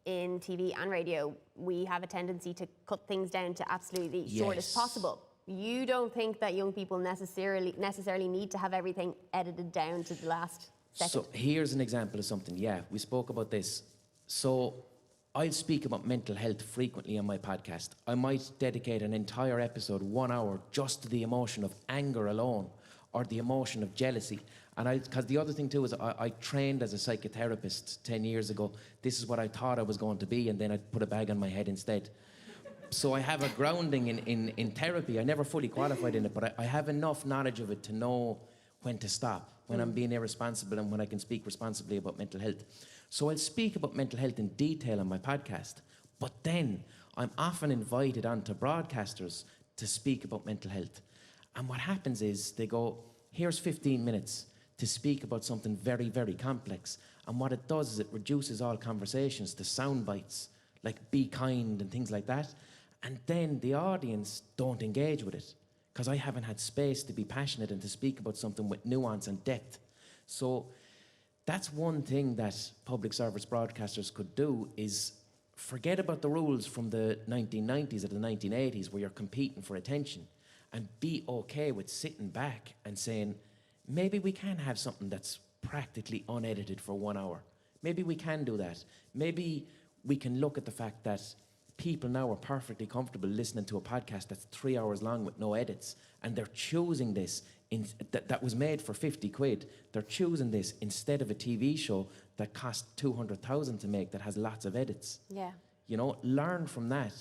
in TV and radio, we have a tendency to cut things down to absolutely short as possible. You don't think that young people necessarily need to have everything edited down to the last second?
So here's an example of something. Yeah, we spoke about this. So I'll speak about mental health frequently on my podcast. I might dedicate an entire episode, 1 hour, just to the emotion of anger alone or the emotion of jealousy. And because the other thing too is I trained as a psychotherapist 10 years ago. This is what I thought I was going to be, and then I put a bag on my head instead. So I have a grounding in therapy. I never fully qualified in it, but I have enough knowledge of it to know when to stop, when I'm being irresponsible and when I can speak responsibly about mental health. So I'll speak about mental health in detail on my podcast, but then I'm often invited onto broadcasters to speak about mental health. And what happens is they go, here's 15 minutes to speak about something very, very complex. And what it does is it reduces all conversations to sound bites, like be kind and things like that. And then the audience don't engage with it because I haven't had space to be passionate and to speak about something with nuance and depth. So that's one thing that public service broadcasters could do is forget about the rules from the 1990s or the 1980s where you're competing for attention and be okay with sitting back and saying, maybe we can have something that's practically unedited for 1 hour. Maybe we can do that. Maybe we can look at the fact that people now are perfectly comfortable listening to a podcast that's 3 hours long with no edits, and they're choosing this that was made for 50 quid. They're choosing this instead of a TV show that cost 200,000 to make that has lots of edits.
Yeah.
You know, learn from that,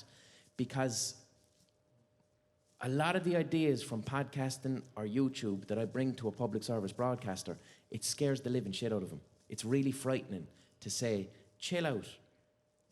because a lot of the ideas from podcasting or YouTube that I bring to a public service broadcaster, it scares the living shit out of them. It's really frightening to say, chill out.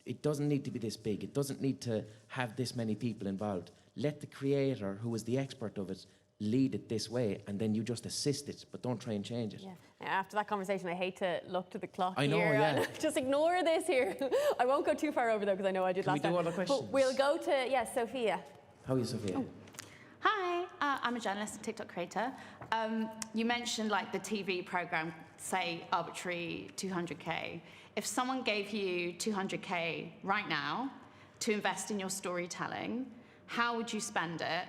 It doesn't need to be this big. It doesn't need to have this many people involved. Let the creator, who is the expert of it, lead it this way, and then you just assist it, but don't try and change it.
Yeah. Now, after that conversation, I hate to look to the clock
I know,
here.
yeah.
Just ignore this here. I won't go too far over though, because I know I did
Can
last
we do
time.
other questions?
But we'll go to, yes, Sophia.
How are you, Sophia?
Hi, I'm a journalist and TikTok creator. You mentioned like the TV program, say arbitrary 200K. If someone gave you 200K right now to invest in your storytelling, how would you spend it?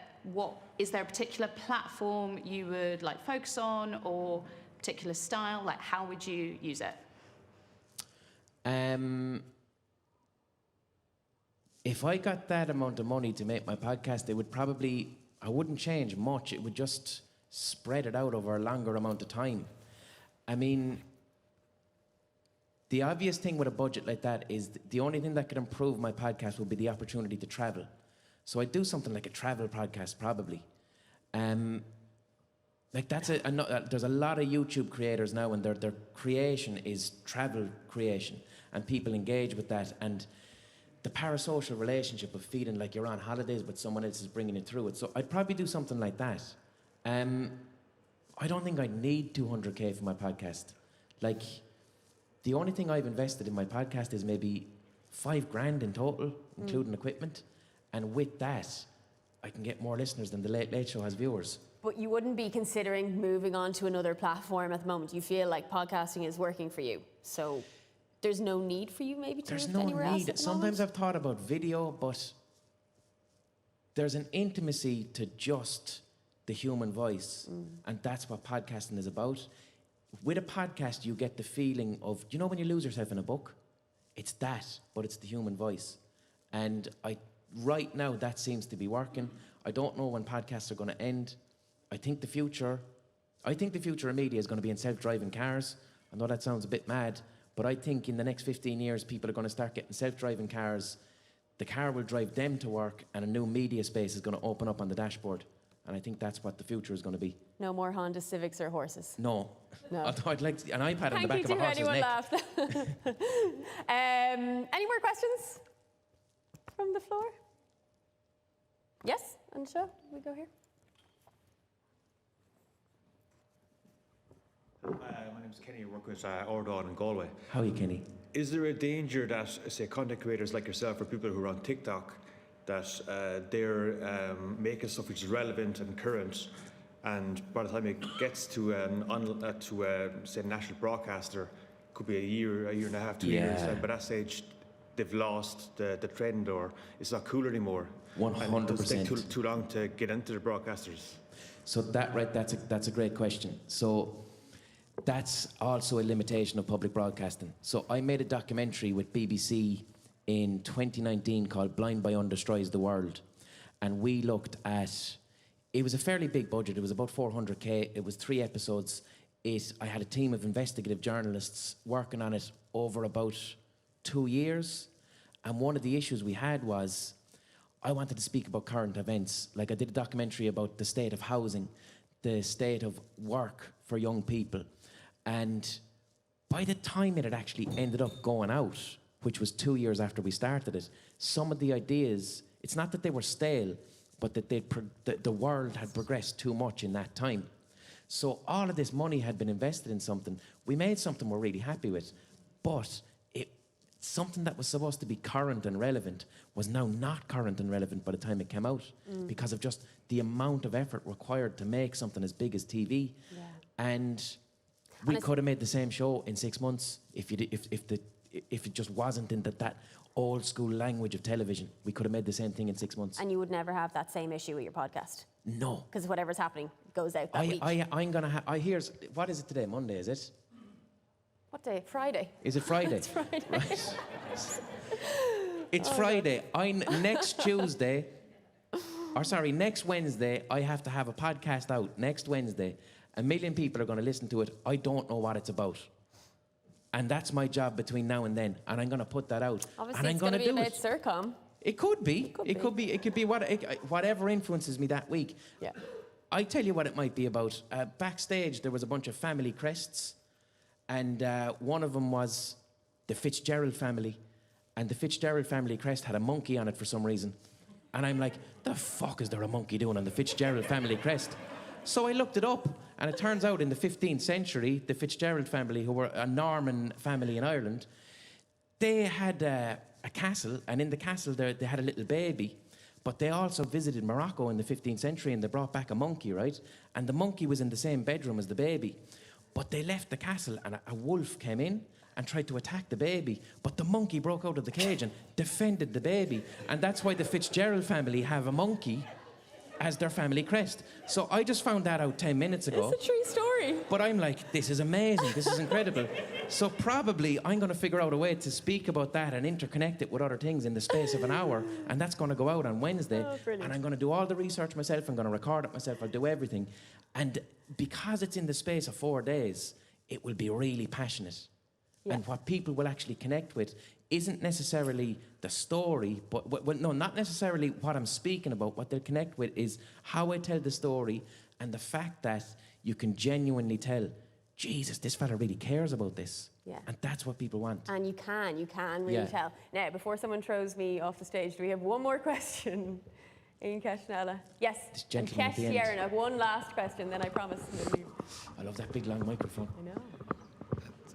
Is there a particular platform you would like focus on, or particular style? Like, how would you use it?
If I got that amount of money to make my podcast, I wouldn't change much. It would just spread it out over a longer amount of time. I mean, the obvious thing with a budget like that is the only thing that could improve my podcast would be the opportunity to travel. So I'd do something like a travel podcast, probably. There's a lot of YouTube creators now, and their creation is travel creation, and people engage with that. And the parasocial relationship of feeling like you're on holidays, but someone else is bringing you through it. So I'd probably do something like that. I don't think I need 200K for my podcast. Like, the only thing I've invested in my podcast is maybe $5,000 in total, including equipment. And with that, I can get more listeners than the Late Late Show has viewers.
But you wouldn't be considering moving on to another platform at the moment. You feel like podcasting is working for you, so... there's no need for you maybe to
There's
move
no
anywhere else
need.
at the
Sometimes
moment?
I've thought about video, but there's an intimacy to just the human voice, and that's what podcasting is about. With a podcast, you get the feeling of, you know when you lose yourself in a book? It's that, but it's the human voice. And right now, that seems to be working. I don't know when podcasts are going to end. I think the future of media is going to be in self-driving cars. I know that sounds a bit mad, but I think in the next 15 years, people are going to start getting self-driving cars. The car will drive them to work, and a new media space is going to open up on the dashboard. And I think that's what the future is going to be.
No more Honda Civics or horses.
No.
No.
Although I'd like to, an iPad on the back
Thank
of
you
a
to
horse's
anyone
neck.
laughed. Any more questions from the floor? Yes, and sure, we go here.
My name's Kenny. I work with Ordon in Galway.
How are you, Kenny?
Is there a danger that, say, content creators like yourself or people who are on TikTok, that they're making stuff which is relevant and current, and by the time it gets to say, national broadcaster, could be a year and a half, 2 years, and by that stage, they've lost the trend, or it's not cool anymore.
100%.
And does it take too long to get into the broadcasters?
So that's a great question. So that's also a limitation of public broadcasting. So I made a documentary with BBC in 2019 called Blindboy Destroys the World. And we looked at, it was a fairly big budget. It was about 400K. It was 3 episodes. I had a team of investigative journalists working on it over about 2 years. And one of the issues we had was, I wanted to speak about current events. Like I did a documentary about the state of housing, the state of work for young people. And by the time it had actually ended up going out, which was 2 years after we started it, some of the ideas, it's not that they were stale, but that the world had progressed too much in that time. So all of this money had been invested in something. We made something we're really happy with, but something that was supposed to be current and relevant was now not current and relevant by the time it came out because of just the amount of effort required to make something as big as TV. Yeah. And we could have made the same show in 6 months if it just wasn't in that old school language of television. We could have made the same thing in 6 months.
And you would never have that same issue with your podcast?
No.
Because whatever's happening goes out that week.
I'm going to what is it today? Monday, is it?
What day? Friday.
Is it Friday?
It's Friday.
Right. It's Friday. Next Wednesday, I have to have a podcast out next Wednesday. 1 million people are going to listen to it. I don't know what it's about. And that's my job between now and then. And I'm going to put that out.
Obviously,
and I'm
it's going to be about
it.
CIRCOM.
It could be. It could be whatever influences me that week.
Yeah.
I tell you what it might be about. Backstage, there was a bunch of family crests. And one of them was the Fitzgerald family. And the Fitzgerald family crest had a monkey on it for some reason. And I'm like, the fuck is there a monkey doing on the Fitzgerald family crest? So I looked it up, and it turns out in the 15th century, the Fitzgerald family, who were a Norman family in Ireland, they had a castle, and in the castle they had a little baby. But they also visited Morocco in the 15th century, and they brought back a monkey, right? And the monkey was in the same bedroom as the baby. But they left the castle, and a wolf came in and tried to attack the baby. But the monkey broke out of the cage and defended the baby. And that's why the Fitzgerald family have a monkey as their family crest. So I just found that out 10 minutes ago.
It's a true story.
But I'm like, this is amazing. This is incredible. So probably I'm going to figure out a way to speak about that and interconnect it with other things in the space of an hour. And that's going to go out on Wednesday. And I'm going to do all the research myself. I'm going to record it myself. I'll do everything. And because it's in the space of 4 days, it will be really passionate. Yeah. And what people will actually connect with isn't necessarily the story, but not necessarily what I'm speaking about. What they'll connect with is how I tell the story and the fact that you can genuinely tell, Jesus, this fella really cares about this. Yeah. And that's what people want.
And you can really tell. Now, before someone throws me off the stage, do we have one more question? In Cashnala. Yes.
This gentleman at the end.
Sierra, one last question, then I promise we'll leave.
I love that big long microphone.
I know.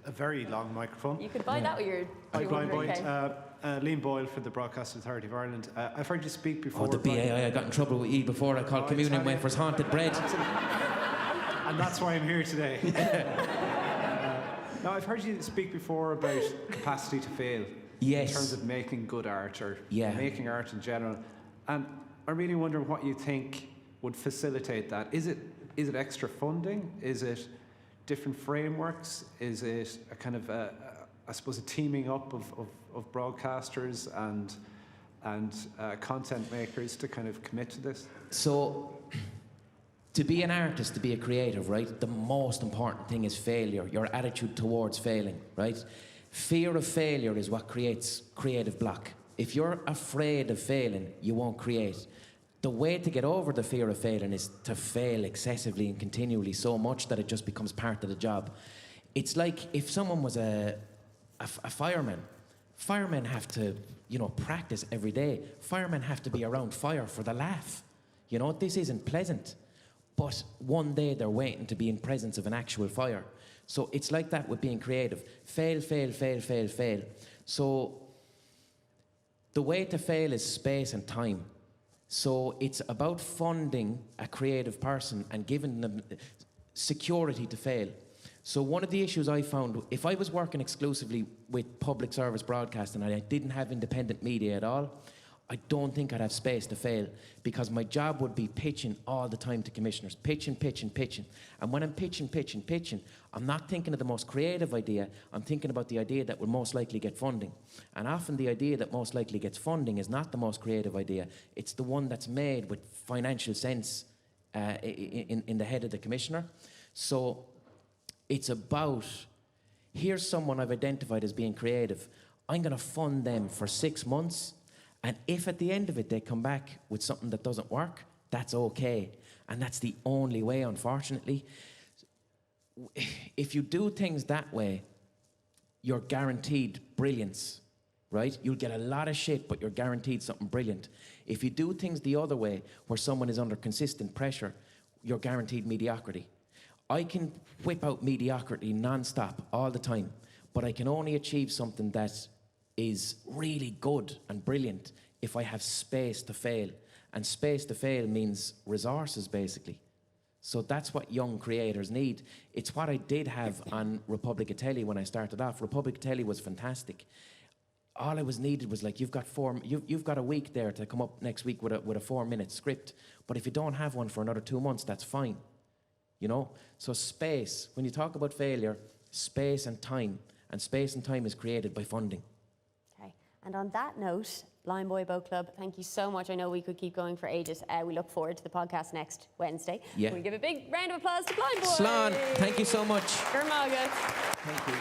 A very long microphone.
You could buy that with your
Blindboy. Liam Boyle for the Broadcast Authority of Ireland. I've heard you speak before.
Oh, the BAI, I got in trouble with you before. I called communion wafers haunted bread.
And that's why I'm here today. Now, I've heard you speak before about capacity to fail.
Yes.
In terms of making good art or
Yeah.
making art in general. And I'm really wondering what you think would facilitate that. Is it extra funding? Is it different frameworks? Is it a kind of, I suppose, a teaming up of broadcasters and content makers to kind of commit to this?
So, to be an artist, to be a creative, right, the most important thing is failure, your attitude towards failing, right? Fear of failure is what creates creative block. If you're afraid of failing, you won't create. The way to get over the fear of failing is to fail excessively and continually so much that it just becomes part of the job. It's like if someone was a fireman. Firemen have to, practice every day. Firemen have to be around fire for the laugh. This isn't pleasant. But one day they're waiting to be in presence of an actual fire. So it's like that with being creative. Fail, fail, fail, fail, fail. So the way to fail is space and time. So it's about funding a creative person and giving them security to fail. So one of the issues I found, if I was working exclusively with public service broadcasting and I didn't have independent media at all, I don't think I'd have space to fail, because my job would be pitching all the time to commissioners. Pitching. And when I'm pitching, I'm not thinking of the most creative idea, I'm thinking about the idea that will most likely get funding. And often the idea that most likely gets funding is not the most creative idea, it's the one that's made with financial sense in the head of the commissioner. So it's about, here's someone I've identified as being creative, I'm going to fund them for 6 months. And if at the end of it they come back with something that doesn't work, that's okay. And that's the only way, unfortunately. If you do things that way, you're guaranteed brilliance, right? You'll get a lot of shit, but you're guaranteed something brilliant. If you do things the other way, where someone is under consistent pressure, you're guaranteed mediocrity. I can whip out mediocrity non-stop all the time, but I can only achieve something that is really good and brilliant if I have space to fail. And space to fail means resources, basically. So that's what young creators need. It's what I did have on Republic Telly when I started off. Republic Telly was fantastic. All I was needed was like, you've got a week there to come up next week with a 4-minute script. But if you don't have one for another 2 months, that's fine. So space, when you talk about failure, space and time. And space and time is created by funding.
And on that note, Blindboy Boat Club, thank you so much. I know we could keep going for ages. We look forward to the podcast next Wednesday.
Yeah.
We'll give a big round of applause to Blindboy.
Slán, thank you so much.
Thank you.
Thank you.